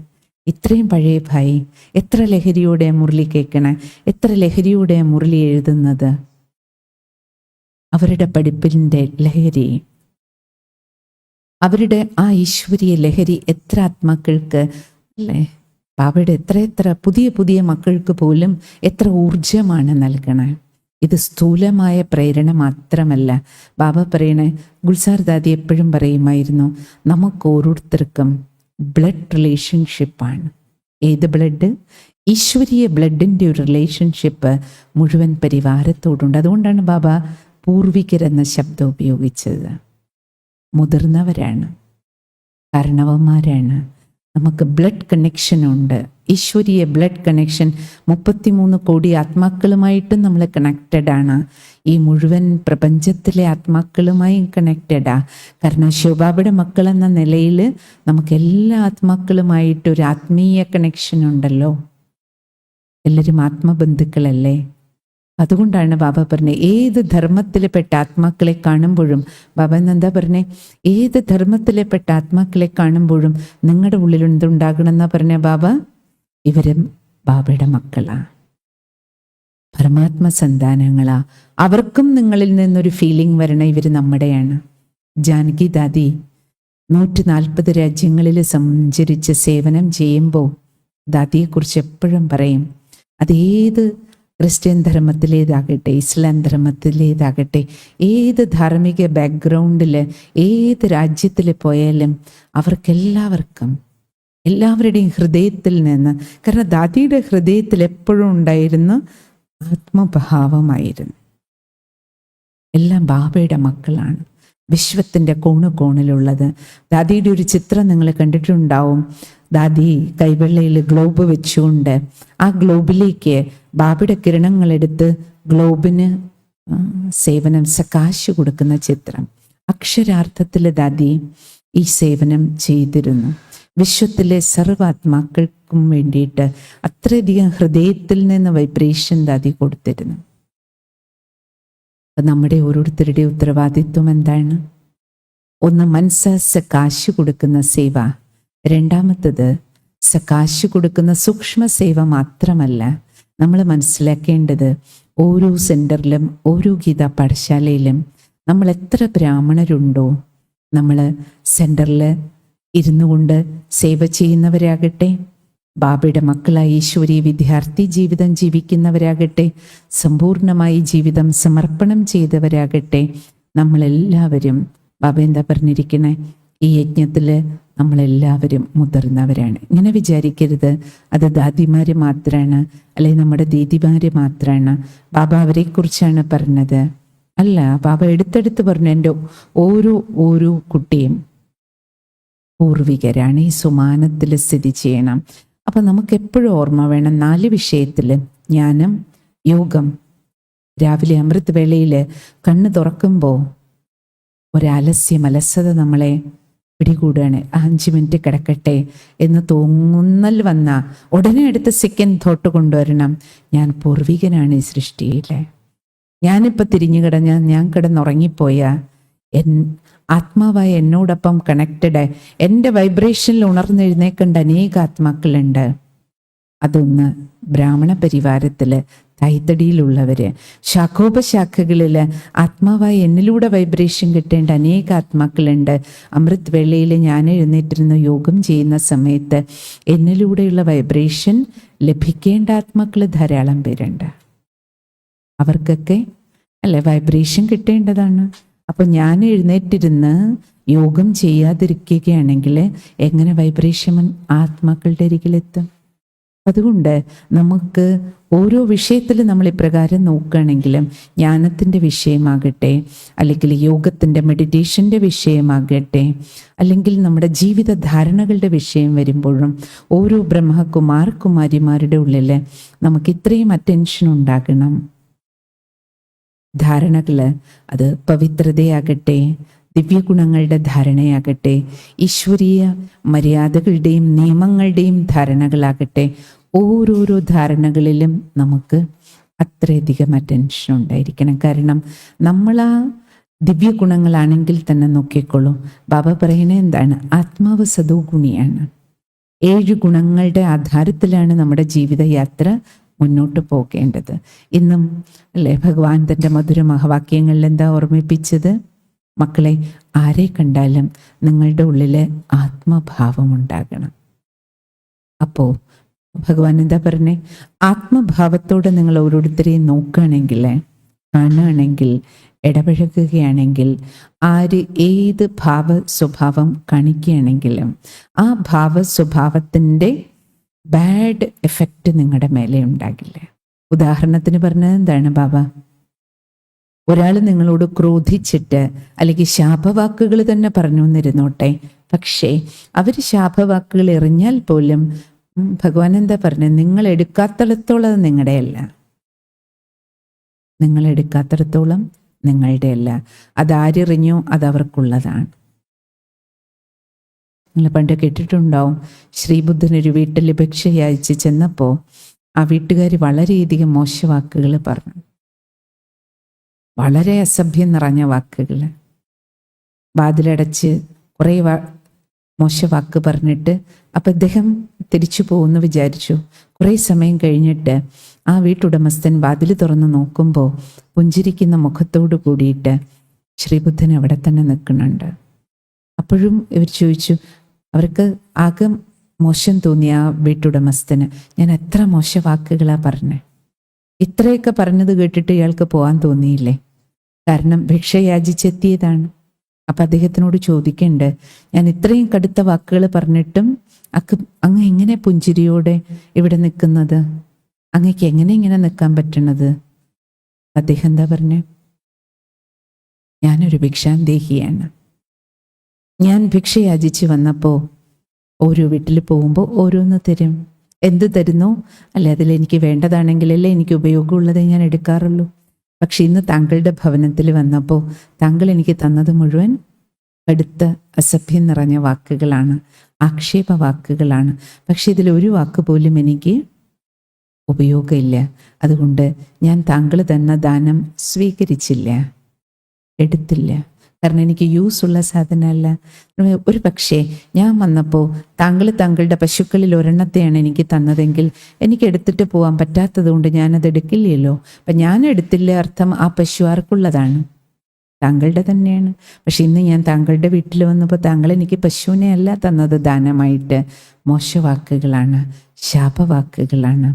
ഇത്രയും പഴയ ഭായി എത്ര ലഹരിയോടെ മുരളി കേൾക്കണേ, എത്ര ലഹരിയോടെ മുരളി എഴുതുന്നത്. അവരുടെ പഠിപ്പിൻ്റെ ലഹരി, അവരുടെ ആ ഈശ്വരീയ ലഹരി എത്ര ആത്മാക്കൾക്ക് അല്ലേ, ബാബയുടെ എത്ര പുതിയ പുതിയ മക്കൾക്ക് പോലും എത്ര ഊർജമാണ് നൽകണേ. ഇത് സ്ഥൂലമായ പ്രേരണ മാത്രമല്ല. ബാബ പറയണേ, ഗുൽസാർ ദാദി എപ്പോഴും പറയുമായിരുന്നു, നമുക്ക് ഓരോരുത്തർക്കും ബ്ലഡ് റിലേഷൻഷിപ്പാണ്. ഏത് ബ്ലഡ്? ഈശ്വരീയ ബ്ലഡിൻ്റെ ഒരു റിലേഷൻഷിപ്പ് മുഴുവൻ പരിവാരത്തോടുണ്ട്. അതുകൊണ്ടാണ് ബാബ പൂർവികരെന്ന ശബ്ദം ഉപയോഗിച്ചത്. മുതിർന്നവരാണ്, കാരണവന്മാരാണ്. നമുക്ക് ബ്ലഡ് കണക്ഷനുണ്ട്, ഈശ്വരീയ ബ്ലഡ് കണക്ഷൻ. 33 കോടി ആത്മാക്കളുമായിട്ടും നമ്മൾ കണക്റ്റഡ് ആണ്. ഈ മുഴുവൻ പ്രപഞ്ചത്തിലെ ആത്മാക്കളുമായും കണക്റ്റഡാ. കാരണം ശിവബാബയുടെ മക്കളെന്ന നിലയിൽ നമുക്ക് എല്ലാ ആത്മാക്കളുമായിട്ടൊരു ആത്മീയ കണക്ഷൻ ഉണ്ടല്ലോ. എല്ലാവരും ആത്മബന്ധുക്കളല്ലേ. അതുകൊണ്ടാണ് ബാബ പറഞ്ഞത്, ഏത് ധർമ്മത്തിൽപ്പെട്ട ആത്മാക്കളെ കാണുമ്പോഴും, ബാബ എന്താ പറഞ്ഞേ, ഏത് ധർമ്മത്തിൽപ്പെട്ട ആത്മാക്കളെ കാണുമ്പോഴും നിങ്ങളുടെ ഉള്ളിൽ എന്തുണ്ടാകണമെന്നാ പറഞ്ഞ ബാബ, ഇവരും ബാബയുടെ മക്കളാ, പരമാത്മ സന്താനങ്ങളാ. അവർക്കും നിങ്ങളിൽ നിന്നൊരു ഫീലിംഗ് വരണം, ഇവർ നമ്മുടെയാണ്. ജാനകി ദാദി 140 രാജ്യങ്ങളിൽ സഞ്ചരിച്ച് സേവനം ചെയ്യുമ്പോൾ ദാദിയെക്കുറിച്ച് എപ്പോഴും പറയും, അതേത് ക്രിസ്ത്യൻ ധർമ്മത്തിലേതാകട്ടെ, ഇസ്ലാം ധർമ്മത്തിലേതാകട്ടെ, ഏത് ധാർമ്മിക ബാക്ക്ഗ്രൗണ്ടിൽ ഏത് രാജ്യത്തിൽ പോയാലും അവർക്കെല്ലാവർക്കും എല്ലാവരുടെയും ഹൃദയത്തിൽ നിന്ന്, കാരണം ദാദിയുടെ ഹൃദയത്തിൽ എപ്പോഴും ഉണ്ടായിരുന്ന ആത്മഭാവമായിരുന്നു. എല്ലാം ബാബയുടെ മക്കളാണ്, വിശ്വത്തിൻ്റെ കോണിലുള്ളത്. ദാദിയുടെ ഒരു ചിത്രം നിങ്ങൾ കണ്ടിട്ടുണ്ടാവും. ദാദി കൈവെള്ളയിൽ ഗ്ലോബ് വെച്ചുകൊണ്ട് ആ ഗ്ലോബിലേക്ക് ബാബയുടെ കിരണങ്ങളെടുത്ത് ഗ്ലോബിന് സേവനം സകാശ് കൊടുക്കുന്ന ചിത്രം. അക്ഷരാർത്ഥത്തിൽ ദാദി ഈ സേവനം ചെയ്തിരുന്നു. വിശ്വത്തിലെ സർവാത്മാക്കൾക്കും വേണ്ടിയിട്ട് അത്രയധികം ഹൃദയത്തിൽ നിന്ന് വൈബ്രേഷൻ ദാദി കൊടുത്തിരുന്നു. അപ്പം നമ്മുടെ ഓരോരുത്തരുടെ ഉത്തരവാദിത്വം എന്താണ്? ഒന്ന് കാശ് കൊടുക്കുന്ന സേവ, രണ്ടാമത്തത് കാശ് കൊടുക്കുന്ന സൂക്ഷ്മ സേവ മാത്രമല്ല. നമ്മൾ മനസ്സിലാക്കേണ്ടത് ഓരോ സെൻറ്ററിലും ഓരോ ഗീതാ പാഠശാലയിലും നമ്മൾ എത്ര ബ്രാഹ്മണരുണ്ടോ, നമ്മൾ സെൻറ്ററിൽ ഇരുന്നു കൊണ്ട് സേവ ചെയ്യുന്നവരാകട്ടെ, ബാബയുടെ മക്കളായി ഈശ്വരീയ വിദ്യാർത്ഥി ജീവിതം ജീവിക്കുന്നവരാകട്ടെ, സമ്പൂർണമായി ജീവിതം സമർപ്പണം ചെയ്തവരാകട്ടെ, നമ്മളെല്ലാവരും ബാബ എന്താ പറഞ്ഞിരിക്കണേ, ഈ യജ്ഞത്തിൽ നമ്മളെല്ലാവരും മുതിർന്നവരാണ്. ഇങ്ങനെ വിചാരിക്കരുത് അത് ദാദിമാർ മാത്രമാണ്, അല്ലെങ്കിൽ നമ്മുടെ ദീദിമാർ മാത്രമാണ് ബാബ അവരെക്കുറിച്ചാണ് പറഞ്ഞത്. അല്ല, ബാബ എടുത്തെടുത്ത് പറഞ്ഞു എൻ്റെ ഓരോ കുട്ടിയും പൂർവികരാണ്, ഈ സുമാനത്തിൽ സ്ഥിതി ചെയ്യണം. അപ്പം നമുക്ക് എപ്പോഴും ഓർമ്മ വേണം 4 വിഷയത്തിൽ: ജ്ഞാനം, യോഗം. രാവിലെ അമൃത് വേളയിൽ കണ്ണ് തുറക്കുമ്പോൾ അലസത നമ്മളെ പിടികൂടുകയാണ്. 5 മിനിറ്റ് കിടക്കട്ടെ എന്ന് തോന്നൽ വന്ന ഉടനെ അടുത്ത സെക്കൻഡ് തോട്ട് കൊണ്ടുവരണം, ഞാൻ പൂർവികനാണ് ഈ സൃഷ്ടിയിലെ. ഞാനിപ്പോൾ തിരിഞ്ഞു ഞാൻ കിടന്നുറങ്ങിപ്പോയ ആത്മാവായ എന്നോടൊപ്പം കണക്റ്റഡ്, എൻ്റെ വൈബ്രേഷനിൽ ഉണർന്നെഴുന്നേക്കേണ്ട അനേക ആത്മാക്കളുണ്ട്. അതൊന്ന് ബ്രാഹ്മണ പരിവാരത്തിൽ തൈത്തടിയിലുള്ളവർ, ശാഖോപശാഖകളിൽ ആത്മാവായി എന്നിലൂടെ വൈബ്രേഷൻ കിട്ടേണ്ട അനേക ആത്മാക്കളുണ്ട്. അമൃത് വേളയിൽ ഞാൻ എഴുന്നേറ്റിരുന്ന് യോഗം ചെയ്യുന്ന സമയത്ത് എന്നിലൂടെയുള്ള വൈബ്രേഷൻ ലഭിക്കേണ്ട ആത്മാക്കൾ ധാരാളം പേരുണ്ട്. അവർക്കൊക്കെ വൈബ്രേഷൻ കിട്ടേണ്ടതാണ്. അപ്പം ഞാൻ എഴുന്നേറ്റിരുന്ന് യോഗം ചെയ്യാതിരിക്കുകയാണെങ്കിൽ എങ്ങനെ വൈബ്രേഷൻ ആത്മാക്കളുടെ അരികിലെത്തും? അതുകൊണ്ട് നമുക്ക് ഓരോ വിഷയത്തിൽ നമ്മൾ ഇപ്രകാരം നോക്കുകയാണെങ്കിലും, ജ്ഞാനത്തിൻ്റെ വിഷയമാകട്ടെ, അല്ലെങ്കിൽ യോഗത്തിൻ്റെ മെഡിറ്റേഷൻ്റെ വിഷയമാകട്ടെ, അല്ലെങ്കിൽ നമ്മുടെ ജീവിത ധാരണകളുടെ വിഷയം വരുമ്പോഴും ഓരോ കുമാരിമാരുടെ ഉള്ളിൽ നമുക്ക് ഇത്രയും അറ്റൻഷൻ ഉണ്ടാകണം. ധാരണകൾ, അത് പവിത്രതയാകട്ടെ, ദിവ്യഗുണങ്ങളുടെ ധാരണയാകട്ടെ, ഈശ്വരീയ മര്യാദകളുടെയും നിയമങ്ങളുടെയും ധാരണകളാകട്ടെ, ഓരോരോ ധാരണകളിലും നമുക്ക് അത്രയധികം അറ്റൻഷൻ ഉണ്ടായിരിക്കണം. കാരണം നമ്മൾ ആ ദിവ്യഗുണങ്ങളാണെങ്കിൽ തന്നെ നോക്കിക്കോളൂ, ബാബ പറയുന്നത് എന്താണ്? ആത്മാവ് സദോ ഗുണിയാണ്. 7 ഗുണങ്ങളുടെ ആധാരത്തിലാണ് നമ്മുടെ ജീവിതയാത്ര മുന്നോട്ട് പോകേണ്ടത്. ഇന്നും ഭഗവാൻ തൻ്റെ മധുര മഹാവാക്യങ്ങളിൽ എന്താ ഓർമ്മിപ്പിച്ചത്? മക്കളെ, ആരെ കണ്ടാലും നിങ്ങളുടെ ഉള്ളിൽ ആത്മഭാവം ഉണ്ടാകണം. അപ്പോൾ ഭഗവാൻ എന്താ പറഞ്ഞേ? ആത്മഭാവത്തോടെ നിങ്ങൾ ഓരോരുത്തരെയും നോക്കുകയാണെങ്കിൽ, കാണുകയാണെങ്കിൽ, ഇടപഴകുകയാണെങ്കിൽ, ആര് ഏത് ഭാവ സ്വഭാവം കാണിക്കുകയാണെങ്കിലും ആ ഭാവ സ്വഭാവത്തിൻ്റെ ബാഡ് എഫക്റ്റ് നിങ്ങളുടെ മേലെ ഉണ്ടാകില്ല. ഉദാഹരണത്തിന് പറഞ്ഞത് എന്താണ് ബാബ? ഒരാൾ നിങ്ങളോട് ക്രോധിച്ചിട്ട് അല്ലെങ്കിൽ ശാപവാക്കുകൾ തന്നെ പറഞ്ഞു എന്നിരുന്നോട്ടെ, പക്ഷേ അവർ ശാപവാക്കുകൾ എറിഞ്ഞാൽ പോലും ഭഗവാൻ എന്താ പറഞ്ഞത്? നിങ്ങൾ എടുക്കാത്തിടത്തോളം അത് നിങ്ങളുടെയല്ല. നിങ്ങൾ എടുക്കാത്തിടത്തോളം നിങ്ങളുടെയല്ല. അതാരെറിഞ്ഞോ അതവർക്കുള്ളതാണ്. നിങ്ങൾ പണ്ട് കേട്ടിട്ടുണ്ടാവും, ശ്രീബുദ്ധനൊരു വീട്ടിൽ ഭിക്ഷയയച്ച് ചെന്നപ്പോൾ ആ വീട്ടുകാർ വളരെയധികം മോശവാക്കുകൾ പറഞ്ഞു, വളരെ അസഭ്യം നിറഞ്ഞ വാക്കുകൾ. വാതിലടച്ച് കുറേ മോശവാക്ക് പറഞ്ഞിട്ട് അപ്പം ഇദ്ദേഹം തിരിച്ചു പോകുമെന്ന് വിചാരിച്ചു. കുറേ സമയം കഴിഞ്ഞിട്ട് ആ വീട്ടുടമസ്ഥൻ വാതിൽ തുറന്ന് നോക്കുമ്പോൾ പുഞ്ചിരിക്കുന്ന മുഖത്തോട് കൂടിയിട്ട് ശ്രീബുദ്ധൻ അവിടെ തന്നെ നിൽക്കുന്നുണ്ട്. അപ്പോഴും ഇവർ ചോദിച്ചു, അവർക്ക് ആകെ മോശം തോന്നിയ ആ വീട്ടുടമസ്ഥന്, ഞാൻ എത്ര മോശവാക്കുകളാണ് പറഞ്ഞത്, ഇത്രയൊക്കെ പറഞ്ഞത് കേട്ടിട്ട് ഇയാൾക്ക് പോകാൻ തോന്നിയില്ലേ? കാരണം ഭിക്ഷ യാചിച്ചെത്തിയതാണ്. അപ്പം അദ്ദേഹത്തിനോട് ചോദിക്കണ്ട്, ഞാൻ ഇത്രയും കടുത്ത വാക്കുകൾ പറഞ്ഞിട്ടും അങ്ങ് എങ്ങനെ പുഞ്ചിരിയോടെ ഇവിടെ നിൽക്കുന്നത്? അങ്ങക്ക് എങ്ങനെ ഇങ്ങനെ നിൽക്കാൻ പറ്റണത്? അദ്ദേഹം എന്താ പറഞ്ഞേ? ഞാനൊരു ഭിക്ഷാന്തേഹിയാണ്. ഞാൻ ഭിക്ഷ യാചിച്ച് വന്നപ്പോൾ ഓരോ വീട്ടിൽ പോകുമ്പോൾ ഓരോന്ന് തരും. എന്ത് തരുന്നോ അല്ലെ അതിലെനിക്ക് വേണ്ടതാണെങ്കിലല്ലേ എനിക്ക് ഉപയോഗമുള്ളതേ ഞാൻ എടുക്കാറുള്ളൂ. പക്ഷെ ഇന്ന് താങ്കളുടെ ഭവനത്തിൽ വന്നപ്പോൾ താങ്കൾ എനിക്ക് തന്നത് മുഴുവൻ കടുത്ത അസഭ്യം നിറഞ്ഞ വാക്കുകളാണ്, ആക്ഷേപ വാക്കുകളാണ്. പക്ഷെ ഇതിലൊരു വാക്ക് പോലും എനിക്ക് ഉപയോഗമില്ല. അതുകൊണ്ട് ഞാൻ താങ്കൾ തന്ന ദാനം സ്വീകരിച്ചില്ല, എടുത്തില്ല. കാരണം എനിക്ക് യൂസ് ഉള്ള സാധനമല്ല. ഒരു പക്ഷേ ഞാൻ വന്നപ്പോൾ താങ്കൾ താങ്കളുടെ പശുക്കളിൽ ഒരെണ്ണത്തെയാണ് എനിക്ക് തന്നതെങ്കിൽ എനിക്ക് എടുത്തിട്ട് പോകാൻ പറ്റാത്തത് കൊണ്ട് ഞാനത് എടുക്കില്ലല്ലോ. അപ്പം ഞാൻ എടുത്തില്ല അർത്ഥം ആ പശു ആർക്കുള്ളതാണ്? താങ്കളുടെ തന്നെയാണ്. പക്ഷെ ഇന്ന് ഞാൻ താങ്കളുടെ വീട്ടിൽ വന്നപ്പോൾ താങ്കൾ എനിക്ക് പശുവിനെ അല്ല തന്നത് ദാനമായിട്ട്. മോശവാക്കുകളാണ്, ശാപവാക്കുകളാണ്,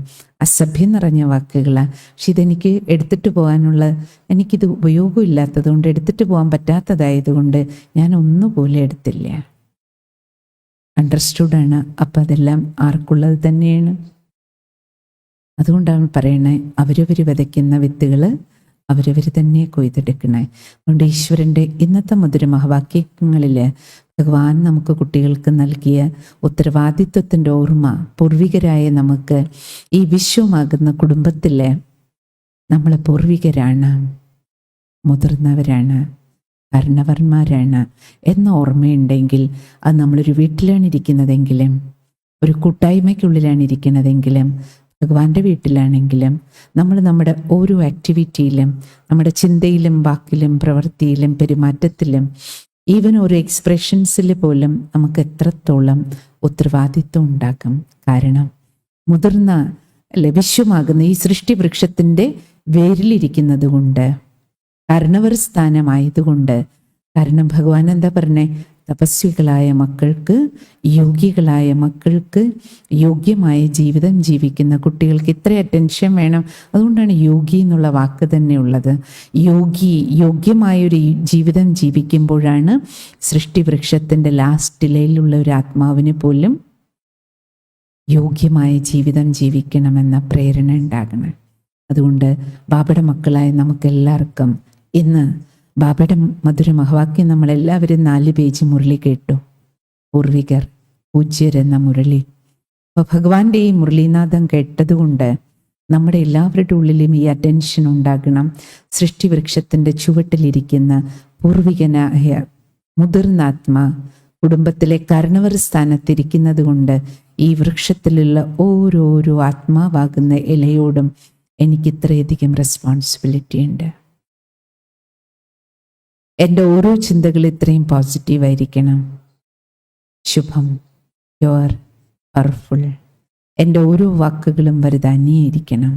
അസഭ്യം നിറഞ്ഞ വാക്കുകളാണ്. പക്ഷെ ഇതെനിക്ക് എടുത്തിട്ട് പോകാനുള്ള, എനിക്കിത് ഉപയോഗമില്ലാത്തത് കൊണ്ട്, എടുത്തിട്ട് പോകാൻ പറ്റാത്തതായതുകൊണ്ട് ഞാൻ ഒന്നുപോലെ എടുത്തില്ല. അണ്ടർസ്റ്റുഡാണ്. അപ്പം അതെല്ലാം ആർക്കുള്ളത് തന്നെയാണ്. അതുകൊണ്ടാണ് പറയണേ, അവരവർ വിതയ്ക്കുന്ന വിത്തുകൾ അവരവർ തന്നെ കൊയ്തെടുക്കണേ. അതുകൊണ്ട് ഈശ്വരൻ്റെ ഇന്നത്തെ മധുരമഹവാക്യങ്ങളിൽ ഭഗവാൻ നമുക്ക് കുട്ടികൾക്ക് നൽകിയ ഉത്തരവാദിത്വത്തിൻ്റെ ഓർമ്മ, പൂർവികരായ നമുക്ക് ഈ വിശ്വമാകുന്ന കുടുംബത്തിൽ നമ്മൾ പൂർവികരാണ്, മുതിർന്നവരാണ്, ഭരണവർമാരാണ് എന്ന ഓർമ്മയുണ്ടെങ്കിൽ, അത് നമ്മളൊരു വീട്ടിലാണ് ഇരിക്കുന്നതെങ്കിലും, ഒരു കൂട്ടായ്മയ്ക്കുള്ളിലാണ് ഇരിക്കുന്നതെങ്കിലും, ഭഗവാന്റെ വീട്ടിലാണെങ്കിലും, നമ്മൾ നമ്മുടെ ഓരോ ആക്ടിവിറ്റിയിലും, നമ്മുടെ ചിന്തയിലും വാക്കിലും പ്രവൃത്തിയിലും പെരുമാറ്റത്തിലും, ഈവൻ ഒരു എക്സ്പ്രഷൻസിൽ പോലും നമുക്ക് എത്രത്തോളം ഉത്തരവാദിത്വം ഉണ്ടാക്കും. കാരണം മുതിർന്ന വിശ്വമാകുന്ന ഈ സൃഷ്ടിവൃക്ഷത്തിൻ്റെ വേരിലിരിക്കുന്നത് കൊണ്ട്, കാരണവർ സ്ഥാനമായതുകൊണ്ട്. കാരണം ഭഗവാൻ എന്താ പറഞ്ഞേ? തപസ്വികളായ മക്കൾക്ക്, യോഗ്യകളായ മക്കൾക്ക്, യോഗ്യമായ ജീവിതം ജീവിക്കുന്ന കുട്ടികൾക്ക് ഇത്ര അറ്റൻഷൻ വേണം. അതുകൊണ്ടാണ് യോഗി എന്നുള്ള വാക്ക് തന്നെ ഉള്ളത്. യോഗ്യമായൊരു ജീവിതം ജീവിക്കുമ്പോഴാണ് സൃഷ്ടിവൃക്ഷത്തിൻ്റെ ലാസ്റ്റിലുള്ള ഒരു ആത്മാവിന് പോലും യോഗ്യമായ ജീവിതം ജീവിക്കണമെന്ന പ്രേരണ ഉണ്ടാകണം. അതുകൊണ്ട് ബാബയുടെ മക്കളായ നമുക്കെല്ലാവർക്കും ഇന്ന് ബാബയുടെ മധുരമഹവാക്യം നമ്മളെല്ലാവരും 4 പേജ് മുരളി കേട്ടു. പൂർവികർ പൂജ്യരെന്ന മുരളി. അപ്പോൾ ഭഗവാന്റെ ഈ മുരളീനാഥം കേട്ടതുകൊണ്ട് നമ്മുടെ എല്ലാവരുടെ ഉള്ളിലും ഈ അറ്റൻഷൻ ഉണ്ടാകണം. സൃഷ്ടിവൃക്ഷത്തിൻ്റെ ചുവട്ടിലിരിക്കുന്ന പൂർവികനായ മുതിർന്ന ആത്മാ കുടുംബത്തിലെ കാരണവർ സ്ഥാനത്തിരിക്കുന്നത് കൊണ്ട് ഈ വൃക്ഷത്തിലുള്ള ഓരോരോ ആത്മാവാകുന്ന ഇലയോടും എനിക്ക് ഇത്രയധികം റെസ്പോൺസിബിലിറ്റി ഉണ്ട്. എൻ്റെ ഓരോ ചിന്തകൾ ഇത്രയും പോസിറ്റീവായിരിക്കണം, ശുഭം, പ്യുവർ, പവർഫുൾ. എൻ്റെ ഓരോ വാക്കുകളും വലുതാനിയായിരിക്കണം.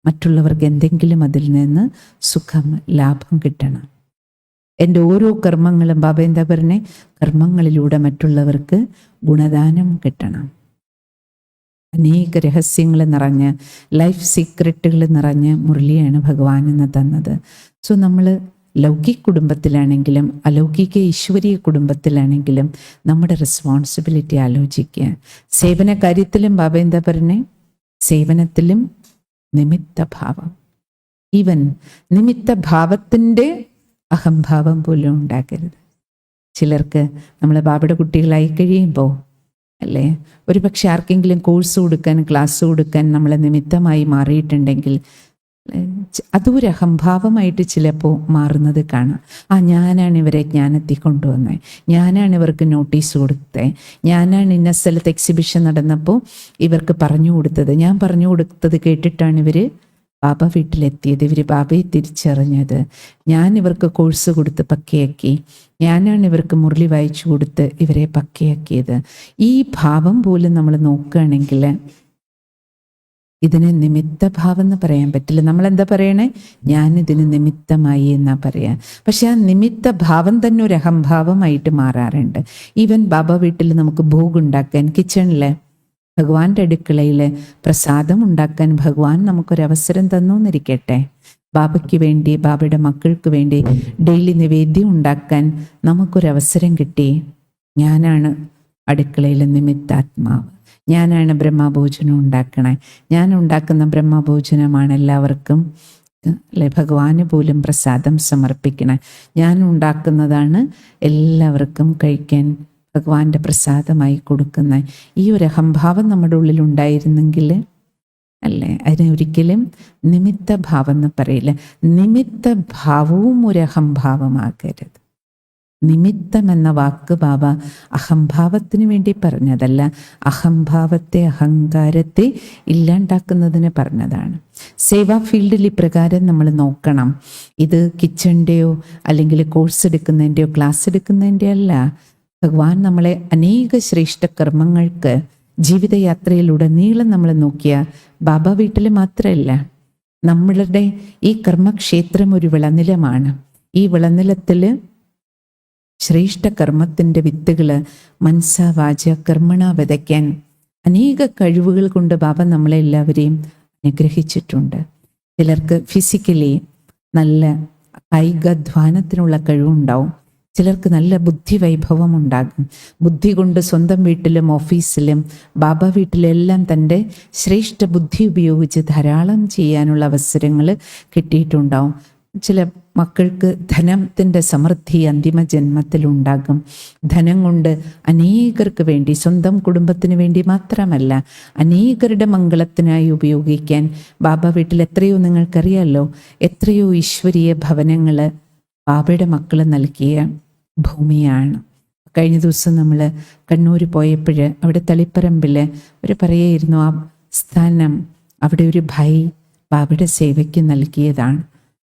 മറ്റുള്ളവർക്ക് എന്തെങ്കിലും അതിൽ നിന്ന് സുഖം, ലാഭം കിട്ടണം. എൻ്റെ ഓരോ കർമ്മങ്ങളും, ബാബ എന്താ പറഞ്ഞേ? കർമ്മങ്ങളിലൂടെ മറ്റുള്ളവർക്ക് ഗുണദാനം കിട്ടണം. അനേക രഹസ്യങ്ങൾ നിറഞ്ഞ്, ലൈഫ് സീക്രട്ടുകൾ നിറഞ്ഞ് മുരളിയാണ് ഭഗവാൻ എന്ന് തന്നത്. സോ നമ്മൾ ലൗകിക കുടുംബത്തിലാണെങ്കിലും അലൗകിക ഈശ്വരീയ കുടുംബത്തിലാണെങ്കിലും നമ്മുടെ റെസ്പോൺസിബിലിറ്റി ആലോചിക്കുക. സേവന കാര്യത്തിലും ബാബ എന്താ പറഞ്ഞേ? സേവനത്തിലും നിമിത്തഭാവം. ഈവൻ നിമിത്തഭാവത്തിൻ്റെ അഹംഭാവം പോലും ഉണ്ടാക്കരുത്. ചിലർക്ക് നമ്മൾ ബാബയുടെ കുട്ടികളായി കഴിയുമ്പോൾ അല്ലേ, ഒരു പക്ഷെ ആർക്കെങ്കിലും കോഴ്സ് കൊടുക്കാൻ, ക്ലാസ് കൊടുക്കാൻ നമ്മൾ നിമിത്തമായി മാറിയിട്ടുണ്ടെങ്കിൽ അതൊരു അഹംഭാവമായിട്ട് ചിലപ്പോൾ മാറുന്നത് കാണാം. ഞാനാണ് ഇവരെ ജ്ഞാനത്തിൽ കൊണ്ടുവന്നത്, ഞാനാണ് ഇവർക്ക് നോട്ടീസ് കൊടുത്തത്, ഞാനാണ് ഇന്ന സ്ഥലത്ത് എക്സിബിഷൻ നടന്നപ്പോൾ ഇവർക്ക് പറഞ്ഞു കൊടുത്തത്, ഞാൻ പറഞ്ഞു കൊടുത്തത് കേട്ടിട്ടാണ് ഇവർ ബാബ വീട്ടിലെത്തിയത്, ഇവർ ബാബയെ തിരിച്ചറിഞ്ഞത്, ഞാൻ ഇവർക്ക് കോഴ്സ് കൊടുത്ത് പക്കയാക്കി, ഞാനാണ് ഇവർക്ക് മുരളി വായിച്ചു കൊടുത്ത് ഇവരെ പക്കയാക്കിയത്. ഈ ഭാവം പോലും നമ്മൾ നോക്കുകയാണെങ്കിൽ ഇതിന് നിമിത്തഭാവം എന്ന് പറയാൻ പറ്റില്ല. നമ്മളെന്താ പറയണേ? ഞാനിതിന് നിമിത്തമായി എന്നാ പറയാ. പക്ഷെ ആ നിമിത്ത ഭാവം തന്നെ ഒരു അഹംഭാവമായിട്ട് മാറാറുണ്ട്. ഈവൻ ബാബ വീട്ടിൽ നമുക്ക് ഭോഗ് ഉണ്ടാക്കാൻ, കിച്ചണിൽ ഭഗവാന്റെ അടുക്കളയിൽ പ്രസാദം ഉണ്ടാക്കാൻ ഭഗവാൻ നമുക്കൊരവസരം തന്നു എന്നിരിക്കട്ടെ. ബാബയ്ക്ക് വേണ്ടി, ബാബയുടെ മക്കൾക്ക് വേണ്ടി ഡെയിലി നിവേദ്യം ഉണ്ടാക്കാൻ നമുക്കൊരവസരം കിട്ടി. ഞാനാണ് അടുക്കളയിൽ നിമിത്താത്മാവ്, ഞാനാണ് ബ്രഹ്മഭോജനം ഉണ്ടാക്കണേ, ഞാൻ ഉണ്ടാക്കുന്ന ബ്രഹ്മഭോജനമാണ് എല്ലാവർക്കും അല്ലെ ഭഗവാന് പോലും പ്രസാദം സമർപ്പിക്കണേ, ഞാൻ ഉണ്ടാക്കുന്നതാണ് എല്ലാവർക്കും കഴിക്കാൻ ഭഗവാന്റെ പ്രസാദമായി കൊടുക്കുന്ന ഈ ഒരു അഹംഭാവം നമ്മുടെ ഉള്ളിൽ ഉണ്ടായിരുന്നെങ്കിൽ അല്ലേ, അതിനെ ഒരിക്കലും നിമിത്തഭാവം എന്ന് പറയില്ല. നിമിത്തഭാവവും ഒരു അഹംഭാവമാകരുത്. നിമിത്തം എന്ന വാക്ക് ബാബ അഹംഭാവത്തിന് വേണ്ടി പറഞ്ഞതല്ല, അഹംഭാവത്തെ, അഹങ്കാരത്തെ ഇല്ലാണ്ടാക്കുന്നതിന് പറഞ്ഞതാണ്. സേവാ ഫീൽഡിൽ ഇപ്രകാരം നമ്മൾ നോക്കണം. ഇത് കിച്ചൻ്റെയോ അല്ലെങ്കിൽ കോഴ്സ് എടുക്കുന്നതിൻ്റെയോ ക്ലാസ് എടുക്കുന്നതിൻ്റെയോ അല്ല. ഭഗവാൻ നമ്മളെ അനേക ശ്രേഷ്ഠ കർമ്മങ്ങൾക്ക് ജീവിതയാത്രയിലുടനീളം നമ്മൾ നോക്കിയ ബാബ വീട്ടിൽ മാത്രമല്ല, നമ്മളുടെ ഈ കർമ്മക്ഷേത്രം ഒരു വിളനിലമാണ്. ഈ വിളനിലത്തിൽ ശ്രേഷ്ഠ കർമ്മത്തിൻ്റെ വിത്തുകൾ മനസ്സ വാച കർമ്മണ വിതയ്ക്കാൻ അനേക കഴിവുകൾ കൊണ്ട് ബാബ നമ്മളെ എല്ലാവരെയും അനുഗ്രഹിച്ചിട്ടുണ്ട്. ചിലർക്ക് ഫിസിക്കലി നല്ല കായികാധ്വാനത്തിനുള്ള കഴിവുണ്ടാവും, ചിലർക്ക് നല്ല ബുദ്ധി വൈഭവം ഉണ്ടാകും. ബുദ്ധി കൊണ്ട് സ്വന്തം വീട്ടിലും ഓഫീസിലും ബാബ വീട്ടിലെല്ലാം തൻ്റെ ശ്രേഷ്ഠ ബുദ്ധി ഉപയോഗിച്ച് ധാരാളം ചെയ്യാനുള്ള അവസരങ്ങൾ കിട്ടിയിട്ടുണ്ടാവും. ചില മക്കൾക്ക് ധനത്തിൻ്റെ സമൃദ്ധി അന്തിമ ജന്മത്തിലുണ്ടാകും. ധനം കൊണ്ട് അനേകർക്ക് വേണ്ടി, സ്വന്തം കുടുംബത്തിന് വേണ്ടി മാത്രമല്ല, അനേകരുടെ മംഗളത്തിനായി ഉപയോഗിക്കാൻ ബാബ വീട്ടിൽ എത്രയോ, നിങ്ങൾക്കറിയാമല്ലോ, എത്രയോ ഈശ്വരീയ ഭവനങ്ങൾ ബാബയുടെ മക്കൾ നൽകിയ ഭൂമിയാണ്. കഴിഞ്ഞ ദിവസം നമ്മൾ കണ്ണൂർ പോയപ്പോൾ അവിടെ തളിപ്പറമ്പിൽ അവർ പറയായിരുന്നു, ആ സ്ഥാനം അവിടെ ഒരു ഭായി ബാബയുടെ സേവയ്ക്ക് നൽകിയതാണ്.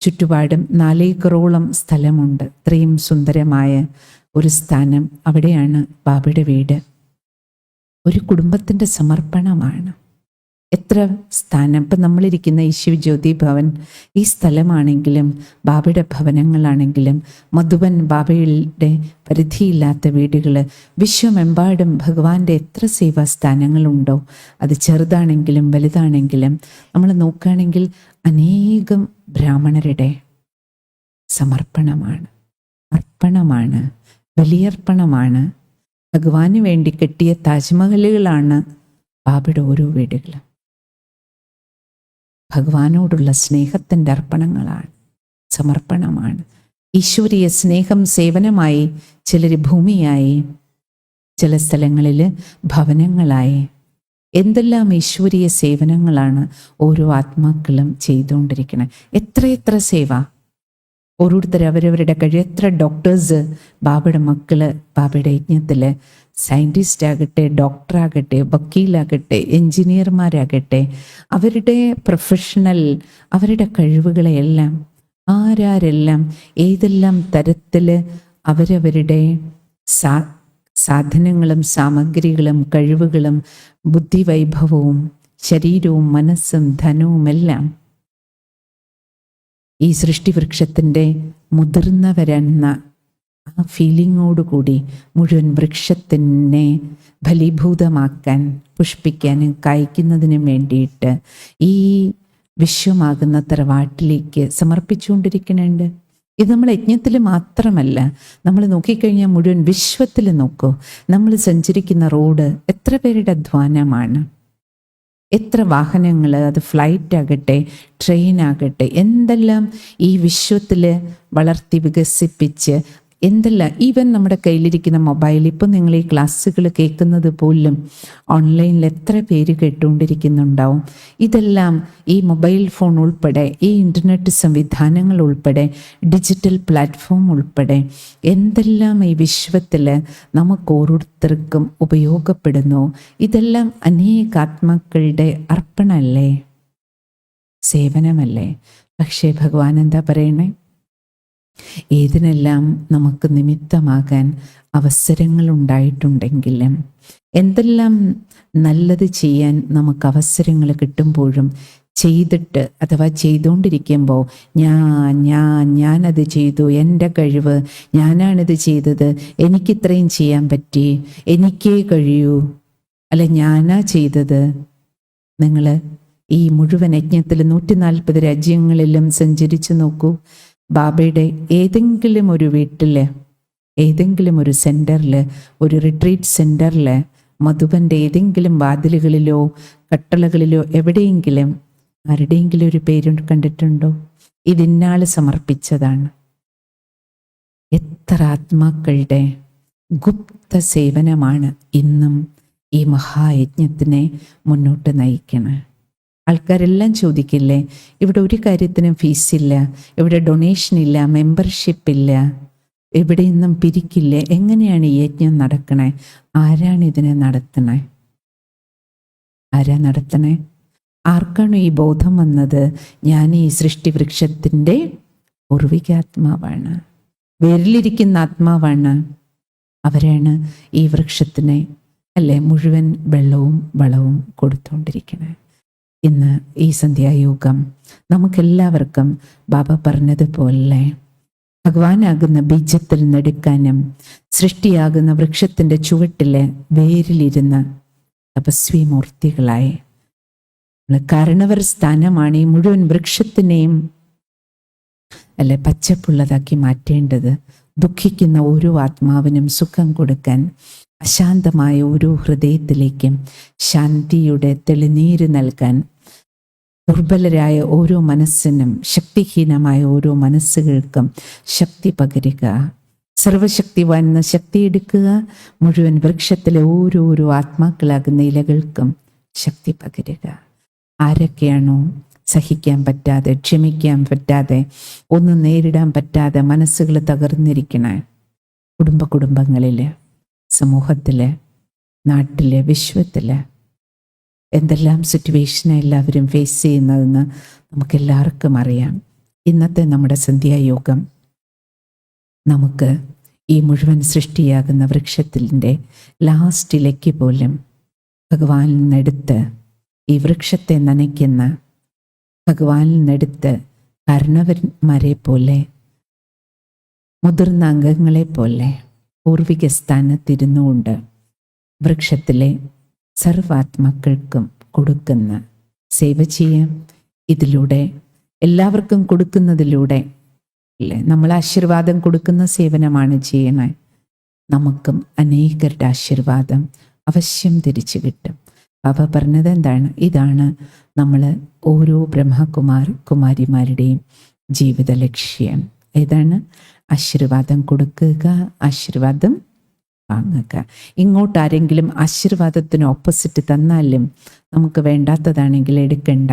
ചുറ്റുപാടും 4 ഏക്കറോളം സ്ഥലമുണ്ട്. ഇത്രയും സുന്ദരമായ ഒരു സ്ഥാനം, അവിടെയാണ് ബാബയുടെ വീട്. ഒരു കുടുംബത്തിൻ്റെ സമർപ്പണമാണ്. എത്ര സ്ഥാനം! ഇപ്പം നമ്മളിരിക്കുന്ന ഈ ശിവജ്യോതി ഭവൻ ഈ സ്ഥലമാണെങ്കിലും, ബാബയുടെ ഭവനങ്ങളാണെങ്കിലും, മധുബൻ ബാബയുടെ പരിധിയില്ലാത്ത വീടുകൾ, വിശ്വമെമ്പാടും ഭഗവാന്റെ എത്ര സേവാസ്ഥാനങ്ങളുണ്ടോ, അത് ചെറുതാണെങ്കിലും വലുതാണെങ്കിലും നമ്മൾ നോക്കുകയാണെങ്കിൽ അനേകം ബ്രാഹ്മണരുടെ സമർപ്പണമാണ്, അർപ്പണമാണ്, ബലിയർപ്പണമാണ്. ഭഗവാന് വേണ്ടി കെട്ടിയ താജ്മഹലുകളാണ് ബാബയുടെ ഓരോ വീടുകളും. ഭഗവാനോടുള്ള സ്നേഹത്തിൻ്റെ അർപ്പണങ്ങളാണ്, സമർപ്പണമാണ്. ഈശ്വരീയ സ്നേഹം സേവനമായി, ചിലർ ഭൂമിയായി, ചില സ്ഥലങ്ങളിൽ ഭവനങ്ങളായി. എന്തെല്ലാം ഈശ്വരീയ സേവനങ്ങളാണ് ഓരോ ആത്മാക്കളും ചെയ്തുകൊണ്ടിരിക്കുന്നത്. എത്രയെത്ര സേവ! ഓരോരുത്തർ അവരവരുടെ കഴിവ്. എത്ര ഡോക്ടേഴ്സ് ബാബയുടെ മക്കള് ബാബയുടെ യജ്ഞത്തിൽ, സയൻറ്റിസ്റ്റ് ആകട്ടെ, ഡോക്ടറാകട്ടെ, വക്കീലാകട്ടെ, എൻജിനീയർമാരാകട്ടെ, അവരുടെ പ്രൊഫഷണൽ, അവരുടെ കഴിവുകളെയെല്ലാം ആരാരെല്ലാം ഏതെല്ലാം തരത്തിൽ അവരവരുടെ സാധനങ്ങളും സാമഗ്രികളും കഴിവുകളും ബുദ്ധിവൈഭവവും ശരീരവും മനസ്സും ധനവുമെല്ലാം ഈ സൃഷ്ടിവൃക്ഷത്തിൻ്റെ മുതിർന്നവരെന്ന ആ ഫീലിങ്ങോടുകൂടി മുഴുവൻ വൃക്ഷത്തിനെ ഫലീഭൂതമാക്കാൻ, പുഷ്പിക്കാനും കായ്ക്കുന്നതിനും വേണ്ടിയിട്ട് ഈ വിശ്വമാകുന്ന തറവാട്ടിലേക്ക് സമർപ്പിച്ചുകൊണ്ടിരിക്കുന്നുണ്ട്. ഇത് നമ്മൾ യജ്ഞത്തിൽ മാത്രമല്ല, നമ്മൾ നോക്കിക്കഴിഞ്ഞാൽ മുഴുവൻ വിശ്വത്തിൽ നോക്കൂ. നമ്മൾ സഞ്ചരിക്കുന്ന റോഡ് എത്ര പേരുടെ അധ്വാനമാണ്, എത്ര വാഹനങ്ങൾ, അത് ഫ്ലൈറ്റ് ആകട്ടെ, ട്രെയിൻ ആകട്ടെ, എന്തെല്ലാം ഈ വിശ്വത്തിൽ വളർത്തി വികസിപ്പിച്ച്, എന്തെല്ലാം, ഈവൻ നമ്മുടെ കയ്യിലിരിക്കുന്ന മൊബൈൽ, ഇപ്പം നിങ്ങൾ ഈ ക്ലാസ്സുകൾ കേൾക്കുന്നത് പോലും ഓൺലൈനിൽ എത്ര പേര് കേട്ടുകൊണ്ടിരിക്കുന്നുണ്ടാവും. ഇതെല്ലാം ഈ മൊബൈൽ ഫോൺ ഉൾപ്പെടെ, ഈ ഇൻ്റർനെറ്റ് സംവിധാനങ്ങൾ ഉൾപ്പെടെ, ഡിജിറ്റൽ പ്ലാറ്റ്ഫോം ഉൾപ്പെടെ എന്തെല്ലാം ഈ വിശ്വത്തിൽ നമുക്ക് ഓരോരുത്തർക്കും ഉപയോഗപ്പെടുന്നു. ഇതെല്ലാം അനേകാത്മാക്കളുടെ അർപ്പണമല്ലേ, സേവനമല്ലേ? പക്ഷേ ഭഗവാൻ എന്താ പറയണേ? ഏതിനെല്ലാം നമുക്ക് നിമിത്തമാകാൻ അവസരങ്ങൾ ഉണ്ടായിട്ടുണ്ടെങ്കിലും, എന്തെല്ലാം നല്ലത് ചെയ്യാൻ നമുക്ക് അവസരങ്ങൾ കിട്ടുമ്പോഴും ചെയ്തിട്ട് അഥവാ ചെയ്തുകൊണ്ടിരിക്കുമ്പോൾ ഞാനത് ചെയ്തു, എൻ്റെ കഴിവ്, ഞാനാണിത് ചെയ്തത്, എനിക്കിത്രയും ചെയ്യാൻ പറ്റി, എനിക്കേ കഴിയൂ, അല്ല ഞാനാ ചെയ്തത്. നിങ്ങൾ ഈ മുഴുവൻ യജ്ഞത്തിൽ 140 രാജ്യങ്ങളിലും സഞ്ചരിച്ചു നോക്കൂ. ബാബയുടെ ഏതെങ്കിലും ഒരു വീട്ടിൽ, ഏതെങ്കിലും ഒരു സെൻറ്ററിൽ, ഒരു റിട്രീറ്റ് സെൻറ്ററിൽ, മധുബൻ്റെ ഏതെങ്കിലും വാതിലുകളിലോ കട്ടളകളിലോ എവിടെയെങ്കിലും ആരുടെയെങ്കിലും ഒരു പേര് കണ്ടിട്ടുണ്ടോ? ഇതിന്നാൾ സമർപ്പിച്ചതാണ്. എത്ര ആത്മാക്കളുടെ ഗുപ്ത സേവനമാണ് ഇന്നും ഈ മഹായജ്ഞത്തിനെ മുന്നോട്ട് നയിക്കണേ. ആൾക്കാരെല്ലാം ചോദിക്കില്ലേ, ഇവിടെ ഒരു കാര്യത്തിനും ഫീസില്ല, ഇവിടെ ഡൊണേഷൻ ഇല്ല, മെമ്പർഷിപ്പ് ഇല്ല. എവിടെയൊന്നും പിരിക്കില്ലേ. എങ്ങനെയാണ് ഈ യജ്ഞം നടക്കണേ? ആരാണ് ഇതിനെ നടത്തണേ? ആരാ നടത്തണേ? ആർക്കാണ് ഈ ബോധം വന്നത്? ഞാൻ ഈ സൃഷ്ടിവൃക്ഷത്തിൻ്റെ പൂർവികാത്മാവാണ്, വേരിലിരിക്കുന്ന ആത്മാവാണ്. അവരാണ് ഈ വൃക്ഷത്തിനെ മുഴുവൻ വെള്ളവും വളവും കൊടുത്തുകൊണ്ടിരിക്കണേ. ഇന്ന് ഈ സന്ധ്യായോഗം നമുക്കെല്ലാവർക്കും ബാബ പറഞ്ഞതുപോലെ ഭഗവാനാകുന്ന ബീജത്തിൽ നിന്നെടുക്കാനും സൃഷ്ടിയാകുന്ന വൃക്ഷത്തിൻ്റെ ചുവട്ടിലെ വേരിലിരുന്ന് തപസ്വി മൂർത്തികളായി കാരണവർ സ്ഥാനമാണ് ഈ മുഴുവൻ വൃക്ഷത്തിനെയും പച്ചപ്പുള്ളതാക്കി മാറ്റേണ്ടത്. ദുഃഖിക്കുന്ന ഓരോ ആത്മാവിനും സുഖം കൊടുക്കാൻ, അശാന്തമായ ഓരോ ഹൃദയത്തിലേക്കും ശാന്തിയുടെ തെളിനീര് നൽകാൻ, ദുർബലരായ ഓരോ മനസ്സിനും, ശക്തിഹീനമായ ഓരോ മനസ്സുകൾക്കും ശക്തി പകരുക. സർവശക്തിവാൻ ശക്തി എടുക്കുക. മുഴുവൻ വൃക്ഷത്തിലെ ഓരോരോ ആത്മാക്കളാകുന്ന ഇലകൾക്കും ശക്തി പകരുക. ആരൊക്കെയാണോ സഹിക്കാൻ പറ്റാതെ, ക്ഷമിക്കാൻ പറ്റാതെ, ഒന്നും നേരിടാൻ പറ്റാതെ മനസ്സുകൾ തകർന്നിരിക്കണേ, കുടുംബങ്ങളിൽ, സമൂഹത്തിൽ, നാട്ടിൽ, വിശ്വത്തിൽ എന്തെല്ലാം സിറ്റുവേഷനെ എല്ലാവരും ഫേസ് ചെയ്യുന്നതെന്ന് നമുക്കെല്ലാവർക്കും അറിയാം. ഇന്നത്തെ നമ്മുടെ സന്ധ്യായോഗം നമുക്ക് ഈ മുഴുവൻ സൃഷ്ടിയാകുന്ന വൃക്ഷത്തിൻ്റെ ലാസ്റ്റിലേക്ക് പോലും ഭഗവാനിൽ നിന്നെടുത്ത് ഈ വൃക്ഷത്തെ നനയ്ക്കുന്ന, ഭഗവാനിൽ നിന്നെടുത്ത് കാരണവന്മാരെ പോലെ, മുതിർന്ന അംഗങ്ങളെ പോലെ പൂർവിക സ്ഥാനത്തിരുന്നുകൊണ്ട് വൃക്ഷത്തിലെ സർവാത്മാക്കൾക്കും കൊടുക്കുന്ന സേവ ചെയ്യാം. ഇതിലൂടെ എല്ലാവർക്കും കൊടുക്കുന്നതിലൂടെ നമ്മൾ ആശീർവാദം കൊടുക്കുന്ന സേവനമാണ് ചെയ്യണേ. നമുക്കും അനേകരുടെ ആശീർവാദം അവശ്യം തിരിച്ചു കിട്ടും. ബാബ പറഞ്ഞത് എന്താണ്? ഇതാണ് നമ്മൾ ഓരോ കുമാരിമാരുടെയും ജീവിത ലക്ഷ്യം. ഏതാണ്? ആശീർവാദം കൊടുക്കുക, ആശീർവാദം വാങ്ങുക. ഇങ്ങോട്ട് ആരെങ്കിലും ആശീർവാദത്തിന് ഓപ്പോസിറ്റ് തന്നാലും നമുക്ക് വേണ്ടാത്തതാണെങ്കിൽ എടുക്കണ്ട.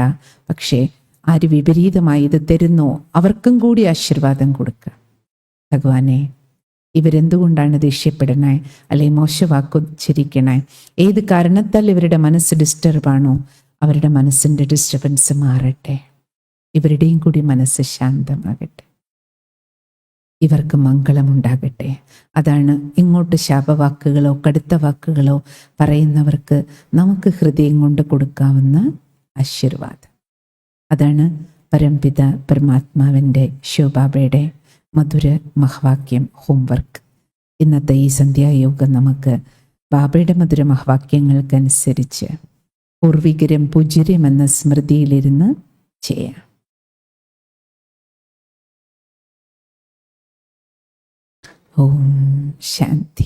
പക്ഷേ ആര് വിപരീതമായി ഇത് തരുന്നോ അവർക്കും കൂടി ആശീർവാദം കൊടുക്കുക. ഭഗവാനെ, ഇവരെന്തുകൊണ്ടാണ് ദേഷ്യപ്പെടണേ, അല്ലെങ്കിൽ മോശവാക്കുച്ചരിക്കണേ, ഏത് കാരണത്താൽ ഇവരുടെ മനസ്സ് ഡിസ്റ്റർബാണോ, അവരുടെ മനസ്സിൻ്റെ ഡിസ്റ്റർബൻസ് മാറട്ടെ. ഇവരുടെയും കൂടി മനസ്സ് ശാന്തമാകട്ടെ. ഇവർക്ക് മംഗളമുണ്ടാകട്ടെ. അതാണ് ഇങ്ങോട്ട് ശാപവാക്കുകളോ കടുത്ത വാക്കുകളോ പറയുന്നവർക്ക് നമുക്ക് ഹൃദയം കൊണ്ട് കൊടുക്കാവുന്ന ആശീർവാദം. അതാണ് പരംപിത പരമാത്മാവിൻ്റെ ശിവബാബയുടെ മധുര മഹവാക്യം ഹോംവർക്ക്. ഇന്നത്തെ ഈ സന്ധ്യായോഗം നമുക്ക് ബാബയുടെ മധുര മഹവാക്യങ്ങൾക്കനുസരിച്ച് പൂർവികരും പൂജ്യരും എന്ന സ്മൃതിയിലിരുന്ന് ചെയ്യാം. ഓം ശാന്തി.